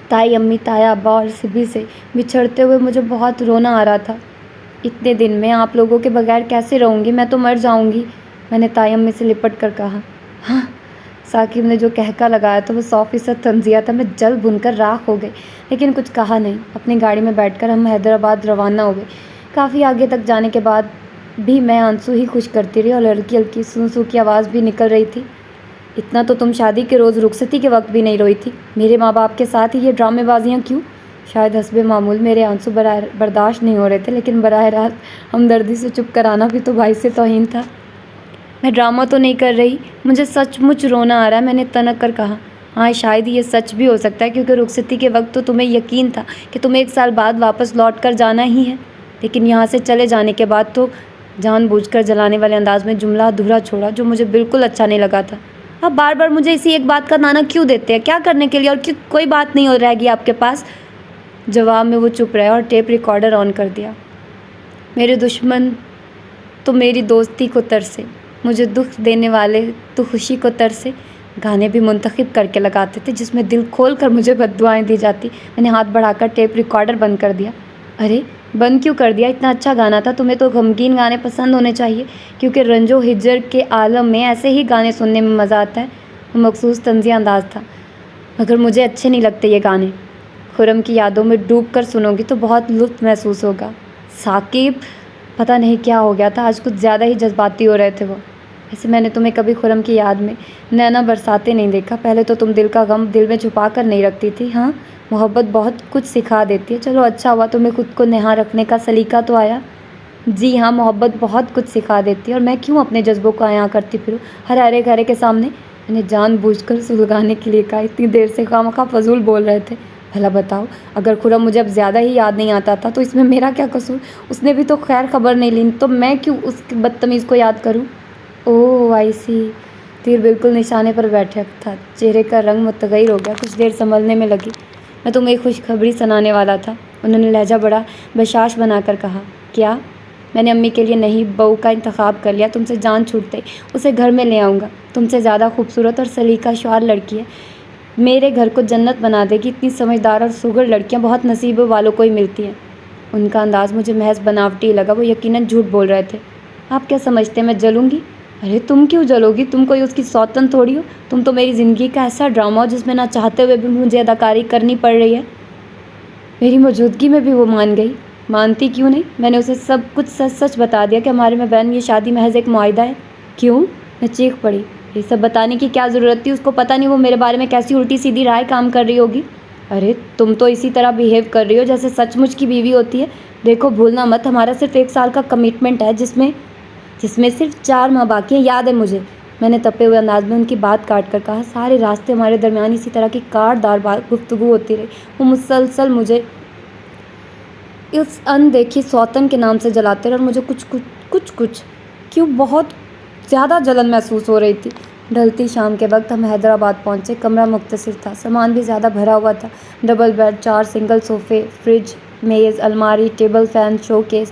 تائی امی، تایا ابا اور سبھی سے بچھڑتے ہوئے مجھے بہت رونا آ رہا تھا. اتنے دن میں آپ لوگوں کے بغیر کیسے رہوں گی؟ میں تو مر جاؤں گی. میں نے تائی امی سے لپٹ کر کہا. ہاں، ثاقب نے جو کہکا لگایا تھا وہ 100% تنزیہ تھا. میں جل بھن کر راکھ ہو گئی، لیکن کچھ کہا نہیں. اپنی گاڑی میں بیٹھ کر ہم حیدرآباد روانہ ہو گئے. کافی آگے تک جانے کے بعد بھی میں آنسو ہی خشک کرتی رہی اور ہلکی ہلکی سو سو کی آواز بھی نکل رہی تھی. اتنا تو تم شادی کے روز رخصتی کے وقت بھی نہیں روئی تھی. میرے ماں باپ کے ساتھ ہی یہ ڈرامے بازیاں کیوں؟ شاید حسب معمول میرے آنسو برداشت نہیں ہو رہے تھے، لیکن براہ راست ہمدردی سے چپ کرانا بھی تو بھائی سے توہین تھا. میں ڈرامہ تو نہیں کر رہی، مجھے سچ مچ رونا آ رہا ہے. میں نے تنک کر کہا. ہاں شاید یہ سچ بھی ہو سکتا ہے، کیونکہ رخصتی کے وقت تو تمہیں یقین تھا کہ تمہیں 1 سال بعد واپس لوٹ کر جانا ہی ہے. لیکن یہاں سے چلے جانے کے بعد تو جان بوجھ کر جلانے والے انداز میں جملہ ادھورا چھوڑا، جو مجھے بالکل اچھا نہیں لگا تھا. آپ بار بار مجھے اسی ایک بات کا تانا کیوں دیتے ہیں؟ کیا کرنے کے لیے؟ اور کیوں کوئی بات نہیں رہ گی آپ کے پاس؟ جواب میں وہ چپ رہے اور ٹیپ ریکارڈر آن کر دیا. میرے دشمن تو میری دوستی کو ترسے، مجھے دکھ دینے والے تو خوشی کو ترسے. گانے بھی منتخب کر کے لگاتے تھے جس میں دل کھول کر مجھے بد دعائیں دی جاتی. میں نے ہاتھ بڑھا کر ٹیپ ریکارڈر بند کر دیا. ارے بند کیوں کر دیا؟ اتنا اچھا گانا تھا. تمہیں تو غمگین گانے پسند ہونے چاہیے، کیونکہ رنج و ہجر کے عالم میں ایسے ہی گانے سننے میں مزہ آتا ہے. وہ مخصوص طنزیہ انداز تھا. مگر مجھے اچھے نہیں لگتے یہ گانے. خرم کی یادوں میں ڈوب کر سنو گی تو بہت لطف محسوس ہوگا. ثاقب، پتہ نہیں کیا ہو گیا تھا، آج کچھ زیادہ ہی جذباتی ہو رہے تھے وہ. ویسے میں نے تمہیں کبھی خرم کی یاد میں نینا برساتے نہیں دیکھا. پہلے تو تم دل کا غم دل میں چھپا کر نہیں رکھتی تھی. ہاں، محبت بہت کچھ سکھا دیتی ہے. چلو اچھا ہوا تمہیں خود کو نہا رکھنے کا سلیقہ تو آیا. جی ہاں، محبت بہت کچھ سکھا دیتی ہے، اور میں کیوں اپنے جذبوں کو عیاں کرتی پھروں ہر ارے گھرے کے سامنے؟ میں نے جان بوجھ کر سلگانے کے لیے کہا. اتنی دیر سے خواہ فضول بول رہے تھے. بھلا بتاؤ، اگر خرم مجھے اب زیادہ ہی یاد نہیں آتا تھا تو اس میں میرا کیا قصور؟ اس نے بھی تو خیر خبر نہیں لی، تو میں کیوں اس بدتمیز کو یاد کروں؟ اوہ آئی سی. تیر بالکل نشانے پر بیٹھا تھا. چہرے کا رنگ متغیر ہو گیا. کچھ دیر سنبھلنے میں لگی. میں تمہیں ایک خوشخبری سنانے والا تھا. انہوں نے لہجہ بڑا بشاش بنا کر کہا. کیا؟ میں نے امی کے لیے نئی بہو کا انتخاب کر لیا. تم سے جان چھوٹتے اسے گھر میں لے آؤں گا. تم سے زیادہ خوبصورت اور سلیقہ شعار لڑکی ہے. میرے گھر کو جنت بنا دے گی. اتنی سمجھدار اور سغر لڑکیاں بہت نصیب والوں کو ہی ملتی ہیں. ان کا انداز مجھے محض بناوٹی لگا. وہ یقیناً جھوٹ بول رہے تھے. آپ کیا سمجھتے ہیں میں جلوں گی؟ ارے تم کیوں جلو گی؟ تم کوئی اس کی سوتن تھوڑی ہو. تم تو میری زندگی کا ایسا ڈرامہ ہو جس میں نہ چاہتے ہوئے بھی مجھے اداکاری کرنی پڑ رہی ہے. میری موجودگی میں بھی وہ مان گئی. مانتی کیوں نہیں؟ میں نے اسے سب کچھ سچ سچ بتا دیا کہ ہمارے مابین یہ شادی محض ایک معاہدہ ہے. کیوں؟ میں چیخ پڑی. یہ سب بتانے کی کیا ضرورت تھی؟ اس کو پتہ نہیں وہ میرے بارے میں کیسی الٹی سیدھی رائے کام کر رہی ہوگی. ارے تم تو اسی طرح بیہیو کر رہی ہو جیسے سچ مچ کی بیوی ہوتی ہے. دیکھو بھولنا مت، ہمارا صرف 1 سال کا کمٹمنٹ ہے جس میں صرف 4 ماہ باقی ہیں. یاد ہے مجھے. میں نے تپے ہوئے انداز میں ان کی بات کاٹ کر کہا. سارے راستے ہمارے درمیان اسی طرح کی کاٹدار گفتگو ہوتی رہی. وہ مسلسل مجھے اس اندیکھی سوتن کے نام سے جلاتے رہے اور مجھے کچھ کیوں بہت زیادہ جلن محسوس ہو رہی تھی. ڈھلتی شام کے وقت ہم حیدرآباد پہنچے. کمرہ مختصر تھا، سامان بھی زیادہ بھرا ہوا تھا. ڈبل بیڈ، 4 سنگل صوفے، فریج، میز، الماری، ٹیبل فین، شو کیس،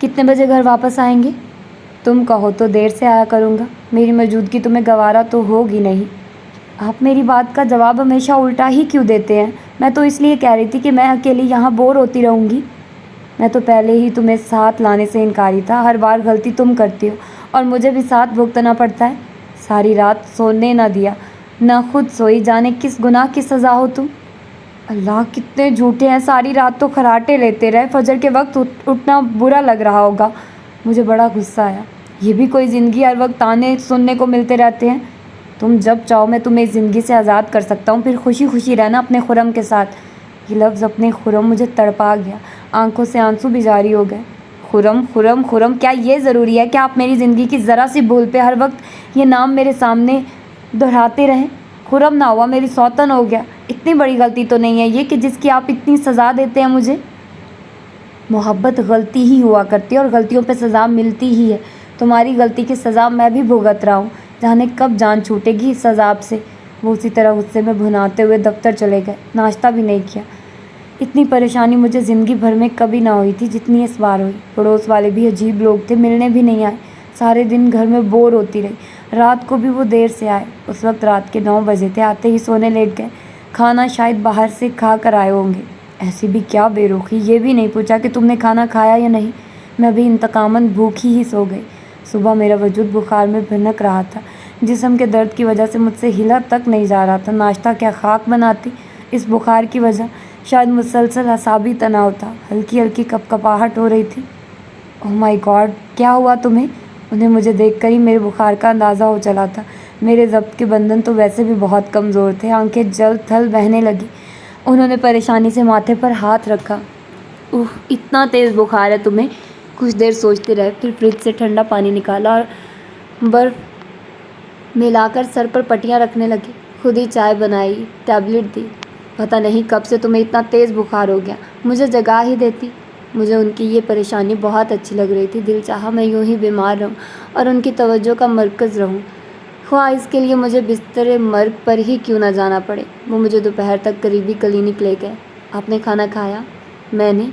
کتنے بجے گھر واپس آئیں گے؟ تم کہو تو دیر سے آیا کروں گا، میری موجودگی تمہیں گوارا تو ہوگی نہیں۔ آپ میری بات کا جواب ہمیشہ الٹا ہی کیوں دیتے ہیں؟ میں تو اس لیے کہہ رہی تھی کہ میں اکیلی یہاں بور ہوتی رہوں گی۔ میں تو پہلے ہی تمہیں ساتھ لانے سے انکاری تھا، ہر بار غلطی تم کرتی ہو اور مجھے بھی ساتھ بھگتنا پڑتا ہے۔ ساری رات سونے نہ دیا، نہ خود سوئی، جانے کس گناہ کی سزا ہو تم۔ اللہ کتنے جھوٹے ہیں، ساری رات تو خراٹے لیتے رہے، فجر کے وقت اٹھنا برا لگ رہا ہوگا۔ مجھے بڑا غصہ آیا، یہ بھی کوئی زندگی، ہر وقت تانے سننے کو ملتے رہتے ہیں۔ تم جب چاہو میں تمہیں اس زندگی سے آزاد کر سکتا ہوں، پھر خوشی خوشی رہنا اپنے خرم کے ساتھ۔ یہ لفظ اپنے خرم مجھے تڑپا گیا، آنکھوں سے آنسو بھی جاری ہو گئے۔ خرم خرم خرم، کیا یہ ضروری ہے کہ آپ میری زندگی کی ذرا سی بھول پہ ہر وقت یہ نام میرے سامنے دہراتے رہیں؟ خرم نہ ہوا میری سوتن ہو گیا۔ اتنی بڑی غلطی تو نہیں ہے یہ کہ جس کی آپ اتنی سزا دیتے ہیں مجھے۔ محبت غلطی ہی ہوا کرتی ہے اور غلطیوں پہ سزا ملتی ہی ہے۔ تمہاری غلطی کی سزا میں بھی بھگت رہا ہوں، جانے کب جان چھوٹے گی اس عذاب سے۔ وہ اسی طرح غصے میں بھناتے ہوئے دفتر چلے گئے، ناشتہ بھی نہیں کیا۔ اتنی پریشانی مجھے زندگی بھر میں کبھی نہ ہوئی تھی جتنی اس بار ہوئی۔ پڑوس والے بھی عجیب لوگ تھے، ملنے بھی نہیں آئے، سارے دن گھر میں بور ہوتی رہی۔ رات کو بھی وہ دیر سے آئے، اس وقت رات کے 9 بجے تھے، آتے ہی سونے لیٹ گئے۔ کھانا شاید باہر سے کھا کر آئے ہوں گے۔ ایسی بھی کیا بے رخی، یہ بھی نہیں پوچھا کہ تم نے کھانا کھایا یا نہیں۔ میں بھی انتقاماً بھوکی ہی سو گئی۔ صبح میرا وجود بخار میں بھنک رہا تھا، جسم کے درد کی وجہ سے مجھ سے ہلا تک نہیں جا رہا تھا۔ ناشتہ کیا خاک بناتی اس بخار کی وجہ، شاید مسلسل اعصابی تناؤ تھا، ہلکی ہلکی کپکپاہٹ ہو رہی تھی۔ اوہ مائی گاڈ، کیا ہوا تمہیں؟ انہیں مجھے دیکھ کر ہی میرے بخار کا اندازہ ہو چلا تھا۔ میرے ضبط کے بندھن تو ویسے بھی بہت کمزور تھے، آنکھیں جل تھل بہنے لگی۔ انہوں نے پریشانی سے ماتھے پر ہاتھ رکھا۔ اوہ اتنا تیز بخار ہے تمہیں؟ کچھ دیر سوچتے رہے، پھر فریج سے ٹھنڈا پانی نکالا اور برف ملا کر سر پر پٹیاں رکھنے لگے۔ خود ہی چائے بنائی، ٹیبلٹ دی۔ پتہ نہیں کب سے تمہیں اتنا تیز بخار ہو گیا، مجھے جگا ہی دیتی۔ مجھے ان کی یہ پریشانی بہت اچھی لگ رہی تھی، دل چاہا میں یوں ہی بیمار رہوں اور ان کی توجہ کا مرکز رہوں، خواہ اس کے لیے مجھے بستر مرگ پر ہی کیوں نہ جانا پڑے۔ وہ مجھے دوپہر تک قریبی کلینک لے گئے۔ آپ نے کھانا کھایا؟ میں نے؟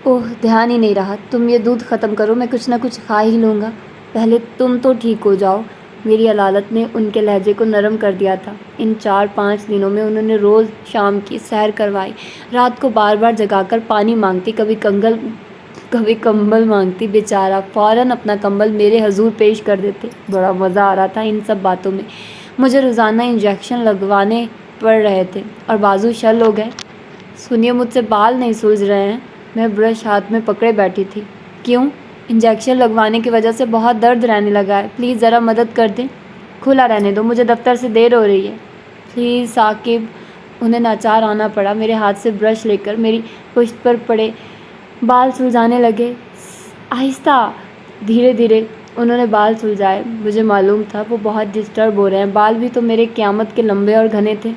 اوہ دھیان ہی نہیں رہا، تم یہ دودھ ختم کرو، میں کچھ نہ کچھ کھا ہی لوں گا، پہلے تم تو ٹھیک ہو جاؤ۔ میری علالت نے ان کے لہجے کو نرم کر دیا تھا۔ ان 4-5 دنوں میں انہوں نے روز شام کی سیر کروائی، رات کو بار بار جگا کر پانی مانگتی، کبھی کمبل مانگتی، بیچارہ فوراً اپنا کمبل میرے حضور پیش کر دیتے۔ بڑا مزہ آ رہا تھا ان سب باتوں میں۔ مجھے روزانہ انجیکشن لگوانے پڑ رہے تھے اور بازو شل ہو گئے۔ سنیے، مجھ سے بال نہیں سلجھ رہے ہیں۔ میں برش ہاتھ میں پکڑے بیٹھی تھی۔ کیوں؟ انجیکشن لگوانے کی وجہ سے بہت درد رہنے لگا ہے، پلیز ذرا مدد کر دیں۔ کھلا رہنے دو، مجھے دفتر سے دیر ہو رہی ہے۔ پلیز ثاقب۔ انہیں ناچار آنا پڑا، میرے ہاتھ سے برش لے کر میری پشت پر پڑے بال سلجھانے لگے۔ آہستہ، دھیرے دھیرے انہوں نے بال سلجھائے۔ مجھے معلوم تھا وہ بہت ڈسٹرب ہو رہے ہیں، بال بھی تو میرے قیامت کے لمبے اور گھنے تھے۔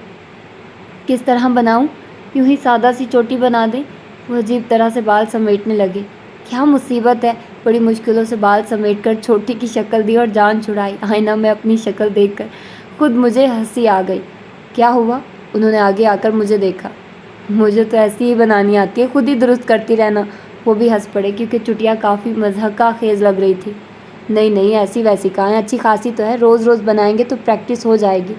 کس طرح بناؤں؟ یوں ہی سادہ سی چوٹی بنا دیں۔ وہ عجیب طرح سے بال سمیٹنے لگے۔ کیا مصیبت ہے؟ بڑی مشکلوں سے بال سمیٹ کر چھوٹی کی شکل دی اور جان چھڑائی۔ آئینہ میں اپنی شکل دیکھ کر خود مجھے ہنسی آ گئی۔ کیا ہوا؟ انہوں نے آگے آ کر مجھے دیکھا۔ مجھے تو ایسی ہی بنانی آتی ہے، خود ہی درست کرتی رہنا۔ وہ بھی ہنس پڑے کیونکہ چٹیاں کافی مضحکہ خیز لگ رہی تھی۔ نہیں ایسی ویسی کہاں ہے، اچھی خاصی تو ہے، روز روز بنائیں گے تو پریکٹس ہو جائے گی۔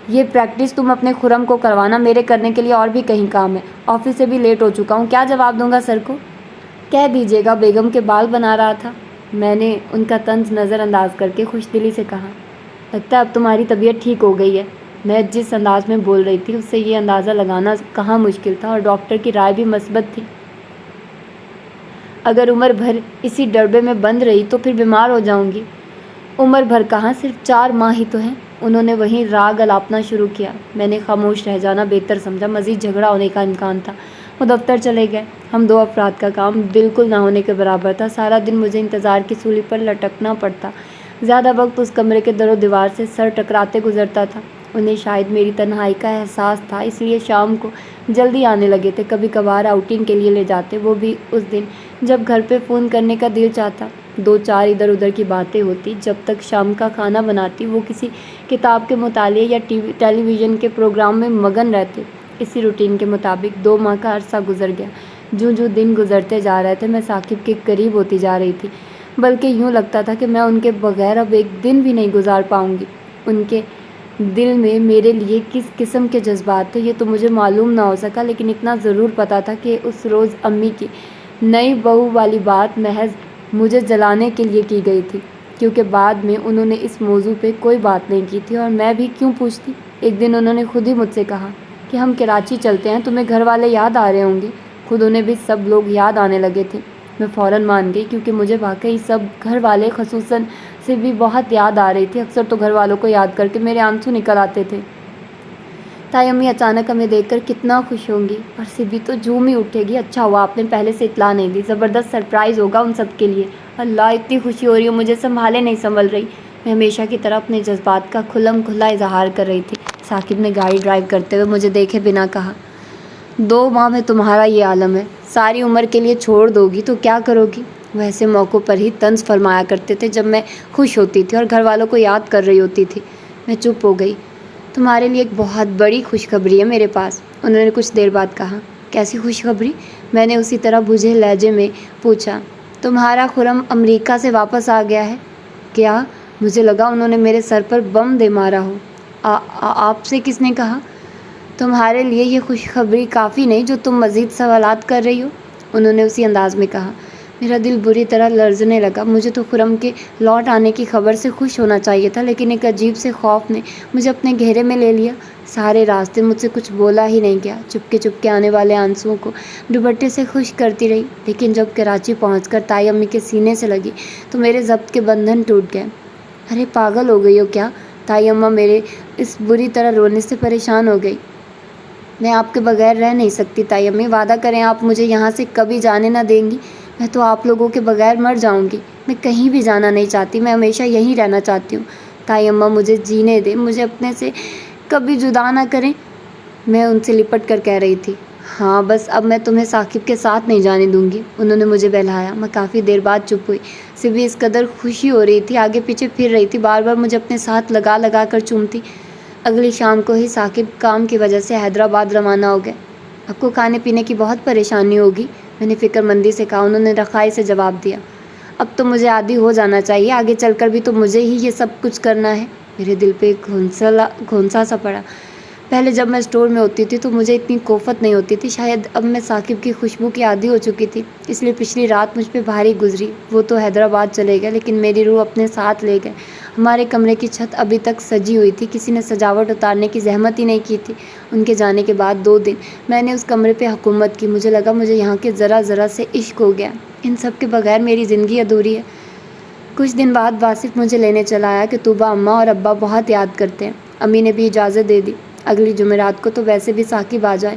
یہ پریکٹس تم اپنے خرم کو کروانا، میرے کرنے کے لیے اور بھی کہیں کام ہے، آفس سے بھی لیٹ ہو چکا ہوں، کیا جواب دوں گا سر کو؟ کہہ دیجیے گا بیگم کے بال بنا رہا تھا۔ میں نے ان کا طنز نظر انداز کر کے خوش دلی سے کہا۔ لگتا ہے اب تمہاری طبیعت ٹھیک ہو گئی ہے۔ میں جس انداز میں بول رہی تھی اس سے یہ اندازہ لگانا کہاں مشکل تھا، اور ڈاکٹر کی رائے بھی مثبت تھی۔ اگر عمر بھر اسی ڈربے میں بند رہی تو پھر بیمار ہو جاؤں گی۔ عمر بھر کہاں، صرف 4 ماہ ہی تو ہیں۔ انہوں نے وہیں راگ الاپنا شروع کیا۔ میں نے خاموش رہ جانا بہتر سمجھا، مزید جھگڑا ہونے کا امکان تھا۔ وہ دفتر چلے گئے۔ ہم 2 افراد کا کام بالکل نہ ہونے کے برابر تھا۔ سارا دن مجھے انتظار کی سولی پر لٹکنا پڑتا، زیادہ وقت اس کمرے کے در و دیوار سے سر ٹکراتے گزرتا تھا۔ انہیں شاید میری تنہائی کا احساس تھا، اس لیے شام کو جلدی آنے لگے تھے، کبھی کبھار آؤٹنگ کے لیے لے جاتے، وہ بھی اس دن جب گھر پہ فون کرنے کا دل چاہتا۔ 2-4 ادھر ادھر کی باتیں ہوتی، جب تک شام کا کھانا بناتی وہ کسی کتاب کے مطالعے یا ٹیلی ویژن کے پروگرام میں مگن رہتے۔ اسی روٹین کے مطابق 2 ماہ کا عرصہ گزر گیا۔ جو دن گزرتے جا رہے تھے میں ثاقب کے قریب ہوتی جا رہی تھی، بلکہ یوں لگتا تھا کہ میں ان کے بغیر اب ایک دن بھی نہیں گزار پاؤں گی۔ ان کے دل میں میرے لیے کس قسم کے جذبات تھے یہ تو مجھے معلوم نہ ہو سکا، لیکن اتنا ضرور پتہ تھا کہ اس روز امی کی نئی بہو والی بات محض مجھے جلانے کے لیے کی گئی تھی، کیونکہ بعد میں انہوں نے اس موضوع پہ کوئی بات نہیں کی تھی اور میں بھی کیوں پوچھتی۔ ایک دن انہوں نے خود ہی مجھ سے کہا کہ ہم کراچی چلتے ہیں، تمہیں گھر والے یاد آ رہے ہوں گے۔ خود انہیں بھی سب لوگ یاد آنے لگے تھے۔ میں فوراً مان گئی، کیونکہ مجھے واقعی سب گھر والے خصوصاً سے بھی بہت یاد آ رہی تھی۔ اکثر تو گھر والوں کو یاد کر کے میرے آنسو نکل آتے تھے۔ تائی امی اچانک ہمیں دیکھ کر کتنا خوش ہوں گی، اور سبھی تو جھوم ہی اٹھے گی۔ اچھا ہوا آپ نے پہلے سے اطلاع نہیں دی، زبردست سرپرائز ہوگا ان سب کے لیے۔ اللہ، اتنی خوشی ہو رہی ہو، مجھے سنبھالے نہیں سنبھل رہی۔ میں ہمیشہ کی طرح اپنے جذبات کا کھلم کھلا اظہار کر رہی تھی۔ ثاقب نے گاڑی ڈرائیو کرتے ہوئے مجھے دیکھے بنا کہا، 2 ماہ میں تمہارا یہ عالم ہے، ساری عمر کے لیے چھوڑ دو گی تو کیا کرو گی؟ وہ ایسے موقعوں پر ہی طنز فرمایا کرتے تھے جب میں خوش ہوتی تھی اور گھر والوں کو یاد کر رہی ہوتی تھی۔ میں چپ ہو گئی۔ تمہارے لیے ایک بہت بڑی خوشخبری ہے میرے پاس، انہوں نے کچھ دیر بعد کہا۔ کیسی خوشخبری؟ میں نے اسی طرح بجھے لہجے میں پوچھا۔ تمہارا خرم امریکہ سے واپس آ گیا ہے۔ کیا؟ مجھے لگا انہوں نے میرے سر پر بم دے مارا ہو۔ آپ سے کس نے کہا؟ تمہارے لیے یہ خوشخبری کافی نہیں جو تم مزید سوالات کر رہی ہو، انہوں نے اسی انداز میں کہا۔ میرا دل بری طرح لرزنے لگا۔ مجھے تو خرم کے لوٹ آنے کی خبر سے خوش ہونا چاہیے تھا، لیکن ایک عجیب سے خوف نے مجھے اپنے گھیرے میں لے لیا۔ سارے راستے مجھ سے کچھ بولا ہی نہیں گیا۔ چپکے آنے والے آنسوؤں کو دوپٹے سے خشک کرتی رہی، لیکن جب کراچی پہنچ کر تائی امی کے سینے سے لگی تو میرے ضبط کے بندھن ٹوٹ گئے۔ ارے پاگل ہو گئی ہو کیا؟ تائی اماں میرے اس بری طرح رونے سے پریشان ہو گئی۔ میں آپ کے بغیر رہ نہیں سکتی تائی امی، وعدہ کریں آپ مجھے یہاں سے کبھی جانے نہ دیں گی۔ میں تو آپ لوگوں کے بغیر مر جاؤں گی۔ میں کہیں بھی جانا نہیں چاہتی، میں ہمیشہ یہیں رہنا چاہتی ہوں۔ تائی اماں مجھے جینے دیں، مجھے اپنے سے کبھی جدا نہ کریں، میں ان سے لپٹ کر کہہ رہی تھی۔ ہاں بس اب میں تمہیں ثاقب کے ساتھ نہیں جانے دوں گی، انہوں نے مجھے بہلایا۔ میں کافی دیر بعد چپ ہوئی۔ سبھی اس قدر خوشی ہو رہی تھی، آگے پیچھے پھر رہی تھی، بار بار مجھے اپنے ساتھ لگا کر چومتی۔ اگلی شام کو ہی ثاقب کام کی وجہ سے حیدرآباد روانہ ہو گئے۔ آپ کو کھانے پینے کی بہت پریشانی ہوگی، میں نے فکر مندی سے کہا۔ انہوں نے رخائی سے جواب دیا، اب تو مجھے عادی ہو جانا چاہیے، آگے چل کر بھی تو مجھے ہی یہ سب کچھ کرنا ہے۔ میرے دل پہ ایک گھونسا سا پڑا۔ پہلے جب میں اسٹور میں ہوتی تھی تو مجھے اتنی کوفت نہیں ہوتی تھی، شاید اب میں ثاقب کی خوشبو کی عادی ہو چکی تھی، اس لیے پچھلی رات مجھ پہ بھاری گزری۔ وہ تو حیدرآباد چلے گئے، لیکن میری روح اپنے ساتھ لے گئے۔ ہمارے کمرے کی چھت ابھی تک سجی ہوئی تھی، کسی نے سجاوٹ اتارنے کی زحمت ہی نہیں کی تھی۔ ان کے جانے کے بعد 2 دن میں نے اس کمرے پہ حکومت کی۔ مجھے لگا مجھے یہاں کے ذرا سے عشق ہو گیا۔ ان سب کے بغیر میری زندگی ادھوری ہے۔ کچھ دن بعد واصف مجھے لینے چلا آیا کہ طوبہ اماں اور ابا بہت یاد کرتے ہیں۔ امی نے بھی اجازت دے دی اگلی جمعرات کو تو ویسے بھی ثاقب آ جائے،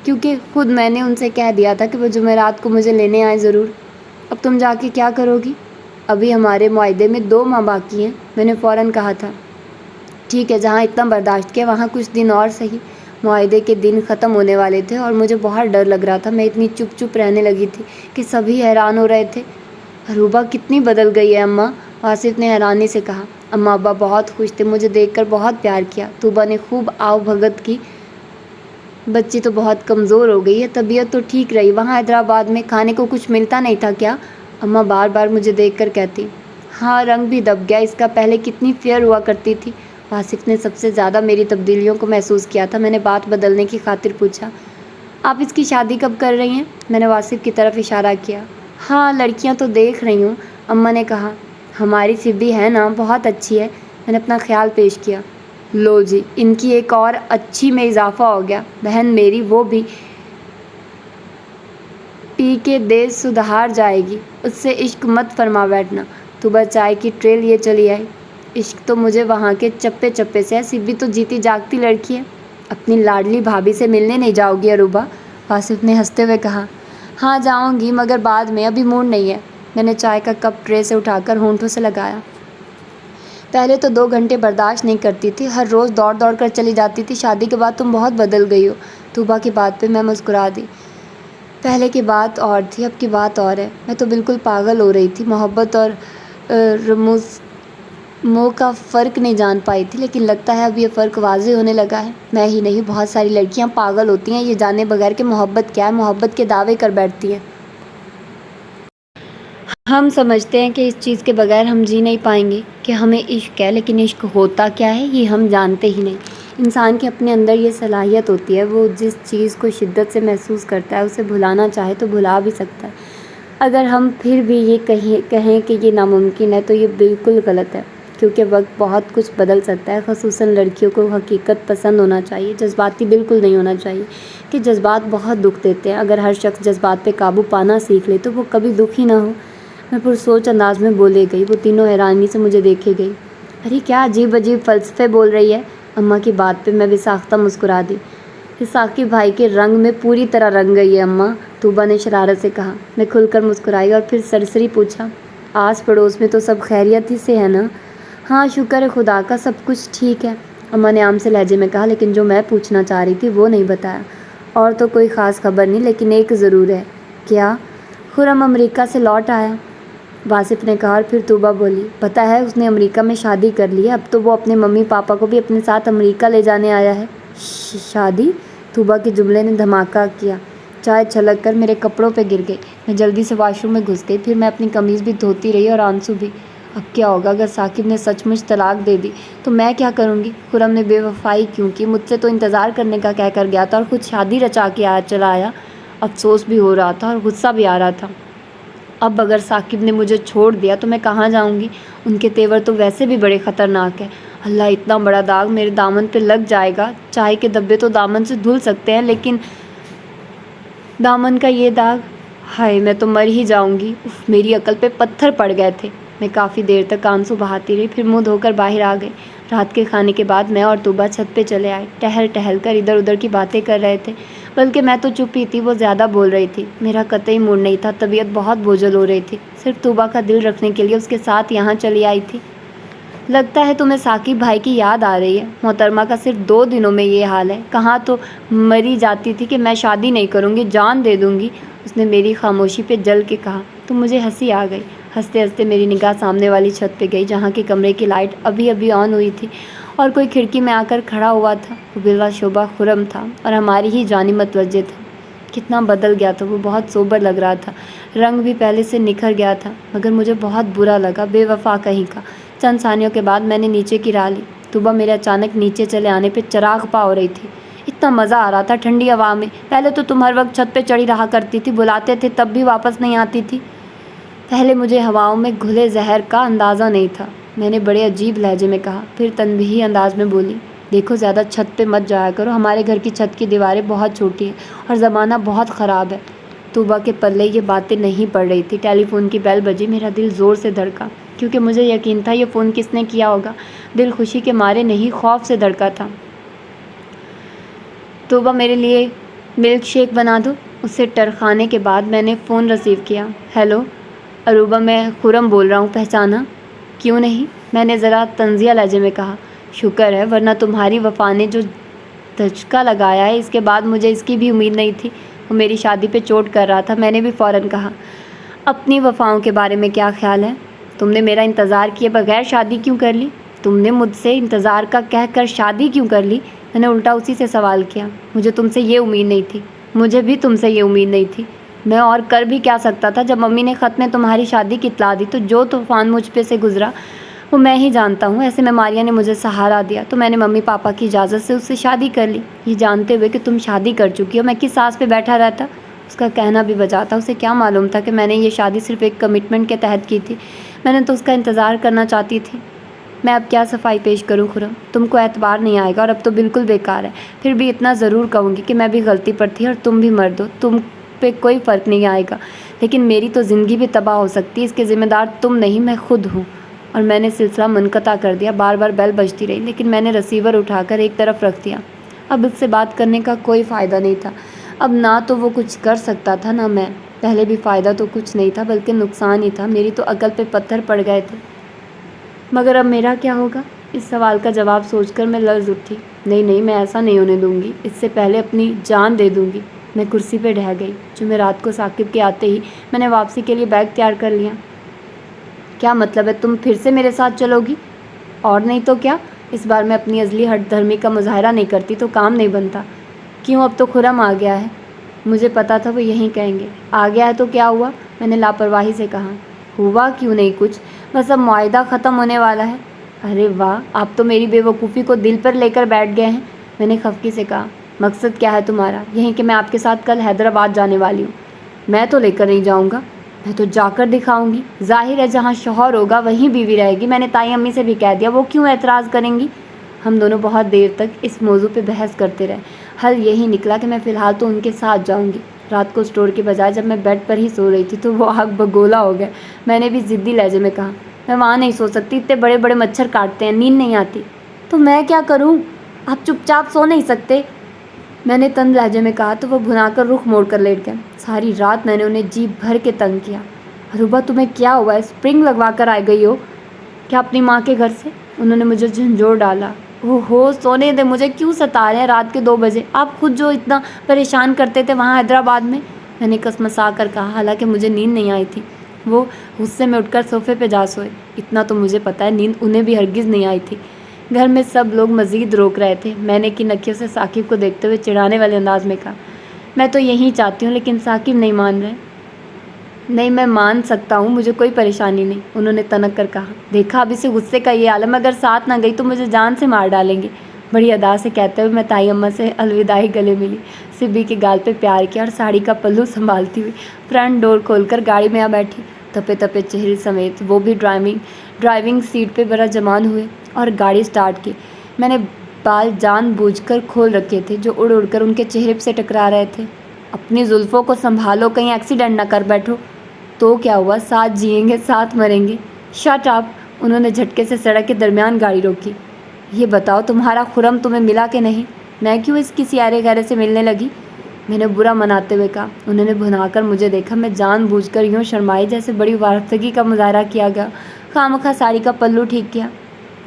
کیونکہ خود میں نے ان سے کہہ دیا تھا کہ وہ جمعرات کو مجھے لینے آئے ضرور۔ اب تم جا کے کیا کرو گی؟ ابھی ہمارے معاہدے میں 2 ماہ باقی ہیں، میں نے فوراً کہا تھا۔ ٹھیک ہے، جہاں اتنا برداشت کیا وہاں کچھ دن اور صحیح۔ معاہدے کے دن ختم ہونے والے تھے اور مجھے بہت ڈر لگ رہا تھا۔ میں اتنی چپ رہنے لگی تھی کہ سبھی حیران ہو رہے تھے۔ اروبہ کتنی بدل گئی ہے اماں، واصف نے حیرانی سے کہا۔ اماں ابا بہت خوش تھے، مجھے دیکھ کر بہت پیار کیا۔ طوبہ نے خوب آؤ بھگت کی۔ بچی تو بہت کمزور ہو گئی ہے، طبیعت تو ٹھیک رہی۔ وہاں حیدرآباد میں کھانے کو کچھ ملتا نہیں تھا کیا؟ اماں بار بار مجھے دیکھ کر کہتی۔ ہاں، رنگ بھی دب گیا اس کا، پہلے کتنی فیئر ہوا کرتی تھی۔ واصف نے سب سے زیادہ میری تبدیلیوں کو محسوس کیا تھا۔ میں نے بات بدلنے کی خاطر پوچھا، آپ اس کی شادی کب کر رہی ہیں؟ میں نے واصف کی طرف اشارہ کیا۔ ہاں، لڑکیاں تو دیکھ رہی ہوں، اماں نے کہا۔ ہماری سبھی ہے نا، بہت اچھی ہے، میں نے اپنا خیال پیش کیا۔ لو جی، ان کی ایک اور اچھی میں اضافہ ہو گیا، بہن میری وہ بھی پی کے دیس سدھار جائے گی، اس سے عشق مت فرما بیٹھنا۔ طوبہ چائے کی ٹرے لیے چلی آئی۔ عشق تو مجھے وہاں کے چپے سے ہے، سبھی تو جیتی جاگتی لڑکی ہے۔ اپنی لاڈلی بھابھی سے ملنے نہیں جاؤ گی اروبہ؟ واصف نے ہنستے ہوئے کہا۔ ہاں جاؤں گی، مگر بعد میں، ابھی موڈ نہیں ہے۔ میں نے چائے کا کپ ٹرے سے اٹھا کر ہونٹوں سے لگایا۔ پہلے تو 2 گھنٹے برداشت نہیں کرتی تھی، ہر روز دوڑ کر چلی جاتی تھی، شادی کے بعد تم بہت بدل گئی ہو۔ طوبہ کی بات پہ میں مسکرا دی۔ پہلے کی بات اور تھی، اب کی بات اور ہے۔ میں تو بالکل پاگل ہو رہی تھی۔ محبت اور منہ کا فرق نہیں جان پائی تھی، لیکن لگتا ہے اب یہ فرق واضح ہونے لگا ہے۔ میں ہی نہیں، بہت ساری لڑکیاں پاگل ہوتی ہیں یہ جانے بغیر کہ محبت کیا ہے، محبت کے دعوے کر بیٹھتی ہیں۔ ہم سمجھتے ہیں کہ اس چیز کے بغیر ہم جی نہیں پائیں گے کہ ہمیں عشق ہے، لیکن عشق ہوتا کیا ہے یہ ہم جانتے ہی نہیں۔ انسان کے اپنے اندر یہ صلاحیت ہوتی ہے، وہ جس چیز کو شدت سے محسوس کرتا ہے اسے بھلانا چاہے تو بھلا بھی سکتا ہے۔ اگر ہم پھر بھی یہ کہیں کہ یہ ناممکن ہے تو یہ بالکل غلط ہے، کیونکہ وقت بہت کچھ بدل سکتا ہے۔ خصوصاً لڑکیوں کو حقیقت پسند ہونا چاہیے، جذباتی بالکل نہیں ہونا چاہیے، کہ جذبات بہت دکھ دیتے ہیں۔ اگر ہر شخص جذبات پہ قابو پانا سیکھ لے تو وہ کبھی دکھ ہی نہ ہو۔ میں پرسوچ انداز میں بولے گئی۔ وہ تینوں حیرانی سے مجھے دیکھے گئی۔ ارے کیا عجیب عجیب فلسفے بول رہی ہے؟ اماں کی بات پہ میں بھی ساختہ مسکرا دی۔ ثاقب بھائی کے رنگ میں پوری طرح رنگ گئی ہے اماں، طوبیٰ نے شرارت سے کہا۔ میں کھل کر مسکرائی اور پھر سرسری پوچھا، آس پڑوس میں تو سب خیریت ہی سے ہے نا؟ ہاں شکر ہے خدا کا، سب کچھ ٹھیک ہے، اماں نے عام سے لہجے میں کہا، لیکن جو میں پوچھنا چاہ رہی تھی وہ نہیں بتایا۔ اور تو کوئی خاص خبر نہیں، لیکن ایک ضرور ہے۔ کیا؟ خرم امریکہ سے لوٹ آیا، واصف نے کہا، اور پھر طوبیٰ بولی، پتہ ہے اس نے امریکہ میں شادی کر لی ہے، اب تو وہ اپنے ممی پاپا کو بھی اپنے ساتھ امریکہ لے جانے آیا ہے۔ شادی؟ طوبیٰ کے جملے نے دھماکہ کیا۔ چائے چھلک کر میرے کپڑوں پہ گر گئی۔ میں جلدی سے واش روم میں گھس گئی، پھر میں اپنی قمیض بھی دھوتی رہی اور آنسو بھی۔ اب کیا ہوگا اگر ثاقب نے سچ مچ طلاق دے دی تو میں کیا کروں گی؟ خرم نے بے وفائی کیوں کی؟ مجھ سے تو انتظار کرنے کا کہہ کر گیا تھا اور خود شادی رچا کے چلا آیا۔ افسوس بھی ہو رہا تھا اور غصہ بھی آ رہا تھا۔ اب اگر ثاقب نے مجھے چھوڑ دیا تو میں کہاں جاؤں گی؟ ان کے تیور تو ویسے بھی بڑے خطرناک ہیں۔ اللہ، اتنا بڑا داغ میرے دامن پہ لگ جائے گا۔ چائے کے دبے تو دامن سے دھل سکتے ہیں، لیکن دامن کا یہ داغ، ہائے میں تو مر ہی جاؤں گی۔ اف، میری عقل پہ پتھر پڑ گئے تھے۔ میں کافی دیر تک آنسو بہاتی رہی، پھر منہ دھو کر باہر آ گئی۔ رات کے کھانے کے بعد میں اور طوبیٰ چھت پہ چلے آئے۔ ٹہل ٹہل کر ادھر ادھر کی باتیں کر رہے تھے، بلکہ میں تو چپ ہی تھی، وہ زیادہ بول رہی تھی۔ میرا قطعی موڈ نہیں تھا، طبیعت بہت بوجھل ہو رہی تھی، صرف طوبیٰ کا دل رکھنے کے لیے اس کے ساتھ یہاں چلی آئی تھی۔ لگتا ہے تمہیں ثاقب بھائی کی یاد آ رہی ہے، محترمہ کا صرف 2 دنوں میں یہ حال ہے۔ کہاں تو مری جاتی تھی کہ میں شادی نہیں کروں گی، جان دے دوں گی، اس نے میری خاموشی پہ جل کے کہا۔ تو مجھے ہنسی آ گئی۔ ہنستے ہنستے میری نگاہ سامنے والی چھت پہ گئی، جہاں کے کمرے کی لائٹ ابھی ابھی آن ہوئی تھی اور کوئی کھڑکی میں آ کر کھڑا ہوا تھا۔ وہ بلا شبہ خرم تھا اور ہماری ہی جانب متوجہ تھا۔ کتنا بدل گیا تھا وہ، بہت سوبر لگ رہا تھا، رنگ بھی پہلے سے نکھر گیا تھا، مگر مجھے بہت برا لگا، بے وفا کہیں کا۔ چند ثانیوں کے بعد میں نے نیچے کی راہ لی۔ طوبیٰ میرے اچانک نیچے چلے آنے پہ چراغ پا ہو رہی تھی۔ اتنا مزہ آ رہا تھا ٹھنڈی ہوا میں۔ پہلے تو تم ہر وقت چھت پہ چڑھی رہا کرتی تھی، بلاتے تھے تب بھی واپس نہیں آتی تھی۔ پہلے مجھے ہواؤں میں گھلے زہر کا اندازہ نہیں تھا، میں نے بڑے عجیب لہجے میں کہا، پھر تنبیہی انداز میں بولی، دیکھو زیادہ چھت پہ مت جایا کرو، ہمارے گھر کی چھت کی دیواریں بہت چھوٹی ہیں اور زمانہ بہت خراب ہے۔ طوبیٰ کے پلے یہ باتیں نہیں پڑ رہی تھی۔ ٹیلی فون کی بیل بجی، میرا دل زور سے دھڑکا، کیونکہ مجھے یقین تھا یہ فون کس نے کیا ہوگا۔ دل خوشی کے مارے نہیں، خوف سے دھڑکا تھا۔ طوبیٰ میرے لیے ملک شیک بنا دو، اس سے ٹرخانے کے بعد میں نے فون ریسیو کیا۔ ہیلو اروبا، میں خرم بول رہا ہوں، پہچانا؟ کیوں نہیں، میں نے ذرا طنزیہ لہجے میں کہا۔ شکر ہے، ورنہ تمہاری وفا نے جو دھچکا لگایا ہے اس کے بعد مجھے اس کی بھی امید نہیں تھی۔ وہ میری شادی پہ چوٹ کر رہا تھا۔ میں نے بھی فوراً کہا، اپنی وفاؤں کے بارے میں کیا خیال ہے؟ تم نے میرا انتظار کیے بغیر شادی کیوں کر لی؟ تم نے مجھ سے انتظار کا کہہ کر شادی کیوں کر لی؟ میں نے الٹا اسی سے سوال کیا۔ مجھے تم سے یہ امید نہیں تھی۔ مجھے بھی تم سے یہ امید نہیں تھی۔ میں اور کر بھی کیا سکتا تھا؟ جب ممی نے خط میں تمہاری شادی کی اطلاع دی تو جو طوفان مجھ پہ سے گزرا وہ میں ہی جانتا ہوں۔ ایسے میں ماریا نے مجھے سہارا دیا تو میں نے ممی پاپا کی اجازت سے اس سے شادی کر لی، یہ جانتے ہوئے کہ تم شادی کر چکی ہو۔ میں کس سانس پہ بیٹھا رہتا؟ اس کا کہنا بھی بجا تھا، اسے کیا معلوم تھا کہ میں نے یہ شادی صرف ایک کمٹمنٹ کے تحت کی تھی، میں نے تو اس کا انتظار کرنا چاہتی تھی۔ میں اب کیا صفائی پیش کروں خرم، تم کو اعتبار نہیں آئے گا اور اب تو بالکل بیکار ہے۔ پھر بھی اتنا ضرور کہوں گی کہ میں بھی غلطی پر تھی اور تم بھی مرد ہو، تم پہ کوئی فرق نہیں آئے گا، لیکن میری تو زندگی بھی تباہ ہو سکتی ہے، اس کے ذمہ دار تم نہیں میں خود ہوں۔ اور میں نے سلسلہ منقطع کر دیا۔ بار بار بیل بجتی رہی، لیکن میں نے ریسیور اٹھا کر ایک طرف رکھ دیا۔ اب اس سے بات کرنے کا کوئی فائدہ نہیں تھا۔ اب نہ تو وہ کچھ کر سکتا تھا نہ میں۔ پہلے بھی فائدہ تو کچھ نہیں تھا بلکہ نقصان ہی تھا، میری تو عقل پہ پتھر پڑ گئے تھے۔ مگر اب میرا کیا ہوگا؟ اس سوال کا جواب سوچ کر میں لرز اٹھی۔ نہیں، میں ایسا نہیں ہونے دوں گی، اس سے پہلے اپنی جان دے دوں گی۔ میں کرسی پہ ڈھہ گئی۔ جمعرات کو ثاقب کے آتے ہی میں نے واپسی کے لیے بیگ تیار کر لیا۔ کیا مطلب ہے، تم پھر سے میرے ساتھ چلو گی؟ اور نہیں تو کیا، اس بار میں اپنی ازلی ہٹ دھرمی کا مظاہرہ نہیں کرتی تو کام نہیں بنتا۔ کیوں، اب تو خرم آ گیا ہے؟ مجھے پتا تھا وہ یہیں کہیں گے۔ آ گیا ہے تو کیا ہوا؟ میں نے لاپرواہی سے کہا۔ ہوا کیوں نہیں کچھ، بس اب معاہدہ ختم ہونے والا ہے۔ ارے واہ، آپ تو میری بے وقوفی کو دل پر لے کر بیٹھ گئے ہیں، میں نے خفگی سے کہا۔ مقصد کیا ہے تمہارا؟ یہیں کہ میں آپ کے ساتھ کل حیدرآباد جانے والی ہوں۔ میں تو لے کر نہیں جاؤں گا، میں تو جا کر دکھاؤں گی۔ ظاہر ہے جہاں شوہر ہوگا وہیں بیوی رہے گی، میں نے تائی امی سے بھی کہہ دیا، وہ کیوں اعتراض کریں گی؟ ہم دونوں بہت دیر تک اس موضوع پہ بحث کرتے رہے۔ حل یہی نکلا کہ میں فی الحال تو ان کے ساتھ جاؤں گی۔ رات کو اسٹور کے بجائے جب میں بیڈ پر ہی سو رہی تھی تو وہ آگ بگولا ہو گئے۔ میں نے بھی ضدی لہجے میں کہا، میں وہاں نہیں سو سکتی، اتنے بڑے بڑے مچھر کاٹتے ہیں، نیند نہیں آتی۔ تو میں کیا کروں؟ آپ چپ چاپ سو نہیں سکتے؟ میں نے تند لہجے میں کہا تو وہ بھنا کر رخ موڑ کر لیٹ گئے۔ ساری رات میں نے انہیں جی بھر کے تنگ کیا۔ اروبا تمہیں کیا ہوا ہے؟ اسپرنگ لگوا کر آ گئی ہو کیا اپنی ماں کے گھر سے؟ انہوں نے مجھے جھنجھوڑ ڈالا۔ اوہو، سونے دے، مجھے کیوں ستا رہے ہیں رات کے 2 بجے؟ آپ خود جو اتنا پریشان کرتے تھے وہاں حیدرآباد میں نے کسمسا کر کہا، حالانکہ مجھے نیند نہیں آئی تھی۔ وہ غصے میں اٹھ کر صوفے پہ جا سوئے۔ اتنا تو مجھے پتا ہے، نیند انہیں بھی ہرگز نہیں آئی تھی۔ گھر میں سب لوگ مزید روک رہے تھے۔ میں نے کی نکیوں سے ثاقب کو دیکھتے ہوئے چڑھانے والے انداز میں کہا، میں تو یہی چاہتی ہوں، لیکن ثاقب نہیں مان رہے۔ نہیں، میں مان سکتا ہوں، مجھے کوئی پریشانی نہیں، انہوں نے تنک کر کہا۔ دیکھا، اب اسے غصے کا یہ عالم، اگر ساتھ نہ گئی تو مجھے جان سے مار ڈالیں گے۔ بڑی ادا سے کہتے ہوئے میں تائی اماں سے الوداعی گلے ملی، سبی کے گال پہ پیار کیا اور ساڑی کا پلو سنبھالتی ہوئی فرنٹ ڈور کھول کر گاڑی میں آ بیٹھی۔ تپے تپے چہرے سمیت وہ بھی ڈرائیونگ سیٹ پہ برا جمان ہوئے اور گاڑی سٹارٹ کی۔ میں نے بال جان بوجھ کر کھول رکھے تھے جو اڑ اڑ کر ان کے چہرے سے ٹکرا رہے تھے۔ اپنی زلفوں کو سنبھالو، کہیں ایکسیڈنٹ نہ کر بیٹھو۔ تو کیا ہوا، ساتھ جئیں گے ساتھ مریں گے۔ شٹ اپ، انہوں نے جھٹکے سے سڑک کے درمیان گاڑی روکی۔ یہ بتاؤ تمہارا خرم تمہیں ملا کہ نہیں؟ میں کیوں اس کسی ارے گہرے سے ملنے لگی؟ میں نے برا مناتے ہوئے کہا۔ انہوں نے بھنا کر مجھے دیکھا۔ میں جان بوجھ کر یوں شرمائی جیسے بڑی وارفتگی کا مظاہرہ کیا گیا۔ خواہ ساڑی کا پلو ٹھیک کیا۔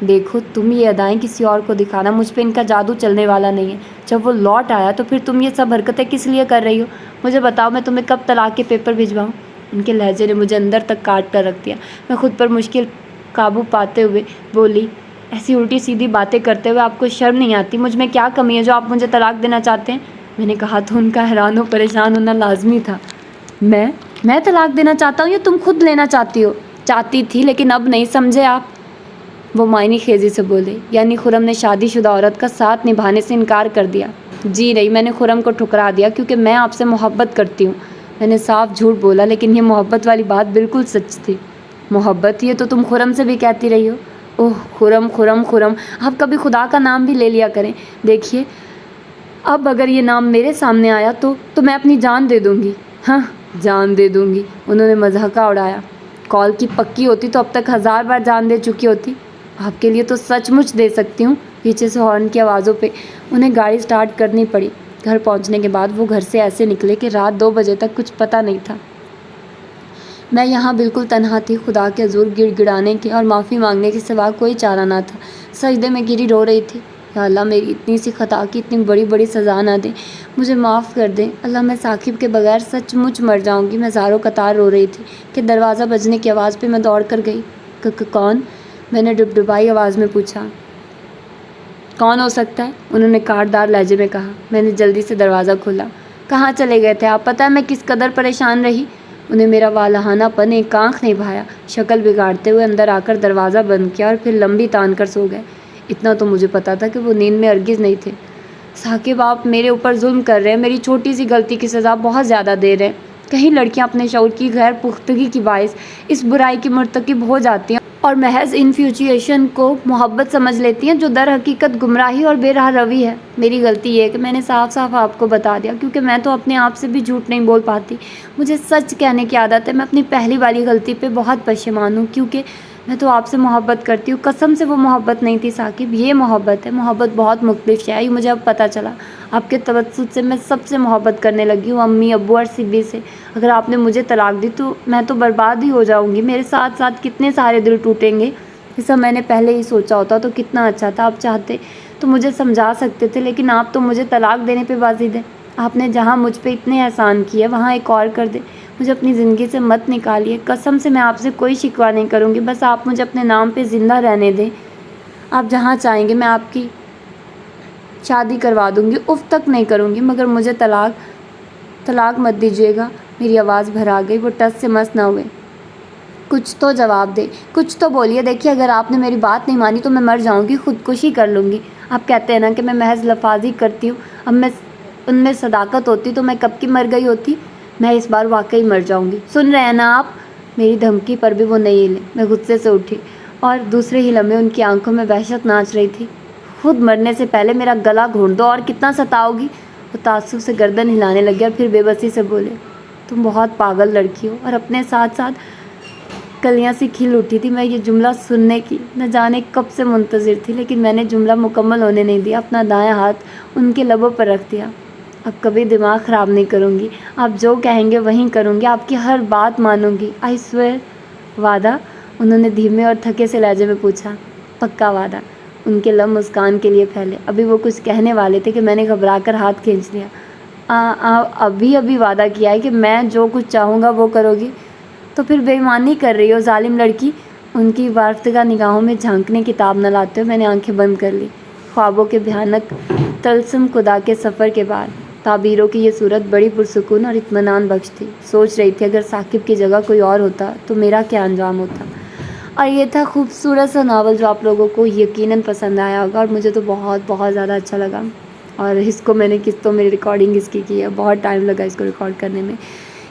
دیکھو، تم یہ ادائیں کسی اور کو دکھانا، مجھ پہ ان کا جادو چلنے والا نہیں ہے۔ جب وہ لوٹ آیا تو پھر تم یہ سب حرکتیں کس لیے کر رہی ہو؟ مجھے بتاؤ، میں تمہیں کب طلاق کے پیپر بھجواؤں؟ ان کے لہجے نے مجھے اندر تک کاٹ کر رکھ دیا۔ میں خود پر مشکل قابو پاتے ہوئے بولی، ایسی الٹی سیدھی باتیں کرتے ہوئے آپ کو شرم نہیں آتی؟ مجھ میں کیا کمی ہے جو آپ مجھے طلاق دینا چاہتے ہیں؟ میں نے کہا تو ان کا حیران و پریشان ہونا لازمی تھا۔ میں طلاق دینا چاہتا ہوں یا تم خود لینا چاہتی ہو؟ چاہتی تھی لیکن اب نہیں، سمجھے آپ؟ وہ معنی خیزی سے بولے، یعنی خرم نے شادی شدہ عورت کا ساتھ نبھانے سے انکار کر دیا؟ جی نہیں، میں نے خرم کو ٹھکرا دیا کیونکہ میں آپ سے محبت کرتی ہوں۔ میں نے صاف جھوٹ بولا، لیکن یہ محبت والی بات بالکل سچ تھی۔ محبت؟ یہ تو تم خرم سے بھی کہتی رہی ہو۔ اوہ، خرم خرم خرم، آپ کبھی خدا کا نام بھی لے لیا کریں۔ دیکھیے، اب اگر یہ نام میرے سامنے آیا تو میں اپنی جان دے دوں گی۔ ہاں، جان دے دوں گی، انہوں نے مضحکہ اڑایا۔ کال کی پکی ہوتی تو اب تک 1000 بار جان دے چکی ہوتی۔ آپ کے لیے تو سچ مچ دے سکتی ہوں۔ پیچھے سے ہارن کی آوازوں پہ انہیں گاڑی سٹارٹ کرنی پڑی۔ گھر پہنچنے کے بعد وہ گھر سے ایسے نکلے کہ رات 2 بجے تک کچھ پتہ نہیں تھا۔ میں یہاں بالکل تنہا تھی۔ خدا کے حضور گڑ گڑانے کے اور معافی مانگنے کے سوا کوئی چارہ نہ تھا۔ سجدے میں گری رو رہی تھی، یا اللہ میری اتنی سی خطا کی اتنی بڑی بڑی سزا نہ دے، مجھے معاف کر دیں اللہ، میں ثاقب کے بغیر سچ مچ مر جاؤں گی۔ میں زاروں قطار رو رہی تھی کہ دروازہ بجنے کی آواز پہ میں دوڑ کر گئی۔ کون؟ میں نے ڈبڈبائی آواز میں پوچھا۔ کون ہو سکتا ہے؟ انہوں نے کاٹدار لہجے میں کہا۔ میں نے جلدی سے دروازہ کھولا۔ کہاں چلے گئے تھے آپ؟ پتہ ہے میں کس قدر پریشان رہی؟ انہیں میرا والہانہ پن ایک آنکھ نہیں بھایا۔ شکل بگاڑتے ہوئے اندر آ کر دروازہ بند کیا اور پھر لمبی تان کر سو گئے۔ اتنا تو مجھے پتا تھا کہ وہ نیند میں ہرگز نہیں تھے۔ ثاقب، آپ میرے اوپر ظلم کر رہے ہیں، میری چھوٹی سی غلطی کی سزا بہت زیادہ دے رہے ہیں۔ کہیں لڑکیاں اپنے شعور کی غیر پختگی کی باعث اس برائی کی مرتکب ہو جاتی ہیں اور محض انفیوچویشن کو محبت سمجھ لیتی ہیں، جو در حقیقت گمراہی اور بے راہ روی ہے۔ میری غلطی یہ ہے کہ میں نے صاف صاف آپ کو بتا دیا، کیونکہ میں تو اپنے آپ سے بھی جھوٹ نہیں بول پاتی۔ مجھے سچ کہنے کی عادت ہے۔ میں اپنی پہلی والی غلطی پہ بہت پشیمان ہوں، کیونکہ میں تو آپ سے محبت کرتی ہوں۔ قسم سے وہ محبت نہیں تھی ثاقب، یہ محبت ہے۔ محبت بہت مختلف شے ہے، یہ مجھے اب پتہ چلا۔ آپ کے توسط سے میں سب سے محبت کرنے لگی ہوں، امی، ابو اور سبی سے۔ اگر آپ نے مجھے طلاق دی تو میں تو برباد ہی ہو جاؤں گی، میرے ساتھ ساتھ کتنے سارے دل ٹوٹیں گے۔ یہ سب میں نے پہلے ہی سوچا ہوتا تو کتنا اچھا تھا۔ آپ چاہتے تو مجھے سمجھا سکتے تھے، لیکن آپ تو مجھے طلاق دینے پہ بازی دیں۔ آپ نے جہاں مجھ پہ اتنے احسان کیے وہاں ایک اور کر دے۔ مجھے اپنی زندگی سے مت نکالیے، قسم سے میں آپ سے کوئی شکوہ نہیں کروں گی، بس آپ مجھے اپنے نام پہ زندہ رہنے دیں۔ آپ جہاں چاہیں گے میں آپ کی شادی کروا دوں گی، اف تک نہیں کروں گی، مگر مجھے طلاق مت دیجیے گا۔ میری آواز بھرا گئی، وہ ٹس سے مس نہ ہوئے۔ کچھ تو جواب دے، کچھ تو بولیے۔ دیکھیے اگر آپ نے میری بات نہیں مانی تو میں مر جاؤں گی، خودکشی کر لوں گی۔ آپ کہتے ہیں نا کہ میں محض لفاظی کرتی ہوں، اب میں ان میں صداقت ہوتی تو میں کب کی مر گئی ہوتی۔ میں اس بار واقعی مر جاؤں گی، سن رہے ہیں نا آپ؟ میری دھمکی پر بھی وہ نہیں ہلے۔ میں غصے سے اٹھی اور دوسرے ہی لمحے ان کی آنکھوں میں وحشت ناچ رہی تھی۔ خود مرنے سے پہلے میرا گلا گھونٹ دو، اور کتنا ستاؤ گی؟ وہ تعصب سے گردن ہلانے لگے اور پھر بے بسی سے بولے، تم بہت پاگل لڑکی ہو۔ اور اپنے ساتھ ساتھ کلیاں سی کھل اٹھی تھی۔ میں یہ جملہ سننے کی نہ جانے کب سے منتظر تھی، لیکن میں نے جملہ مکمل ہونے نہیں دیا، اپنا دایاں ہاتھ ان کے لبوں پر رکھ دیا۔ اب کبھی دماغ خراب نہیں کروں گی، آپ جو کہیں گے وہیں کروں گی، آپ کی ہر بات مانوں گی، آئی سویئر۔ وعدہ؟ انہوں نے دھیمے اور تھکے سے لہجے میں پوچھا۔ پکا وعدہ۔ ان کے لب مسکان کے لیے پھیلے۔ ابھی وہ کچھ کہنے والے تھے کہ میں نے گھبرا کر ہاتھ کھینچ لیا۔ ابھی وعدہ کیا ہے کہ میں جو کچھ چاہوں گا وہ کرو گی؟ تو پھر بے ایمانی کر رہی ہو ظالم لڑکی۔ ان کی وارفتگاہ نگاہوں میں جھانکنے کی تاب نہ لاتے ہوئے میں نے آنکھیں بند کر لی۔ خوابوں کے بھیانک طلسم خدا کے سفر کے بعد تعبیروں کی یہ صورت بڑی پرسکون اور اطمینان بخش تھی۔ سوچ رہی تھی اگر ثاقب کی جگہ کوئی اور ہوتا تو میرا کیا انجام ہوتا۔ اور یہ تھا خوبصورت سا ناول جو آپ لوگوں کو یقیناً پسند آیا ہوگا، اور مجھے تو بہت بہت زیادہ اچھا لگا۔ اور اس کو میں نے میری ریکارڈنگ اس کی ہے، بہت ٹائم لگا اس کو ریکارڈ کرنے میں۔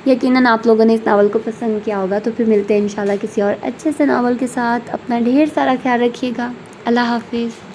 یقیناً آپ لوگوں نے اس ناول کو پسند کیا ہوگا۔ تو پھر ملتے ہیں انشاءاللہ کسی اور اچھے سے ناول کے ساتھ۔ اپنا ڈھیر سارا خیال رکھیے گا۔ اللہ حافظ۔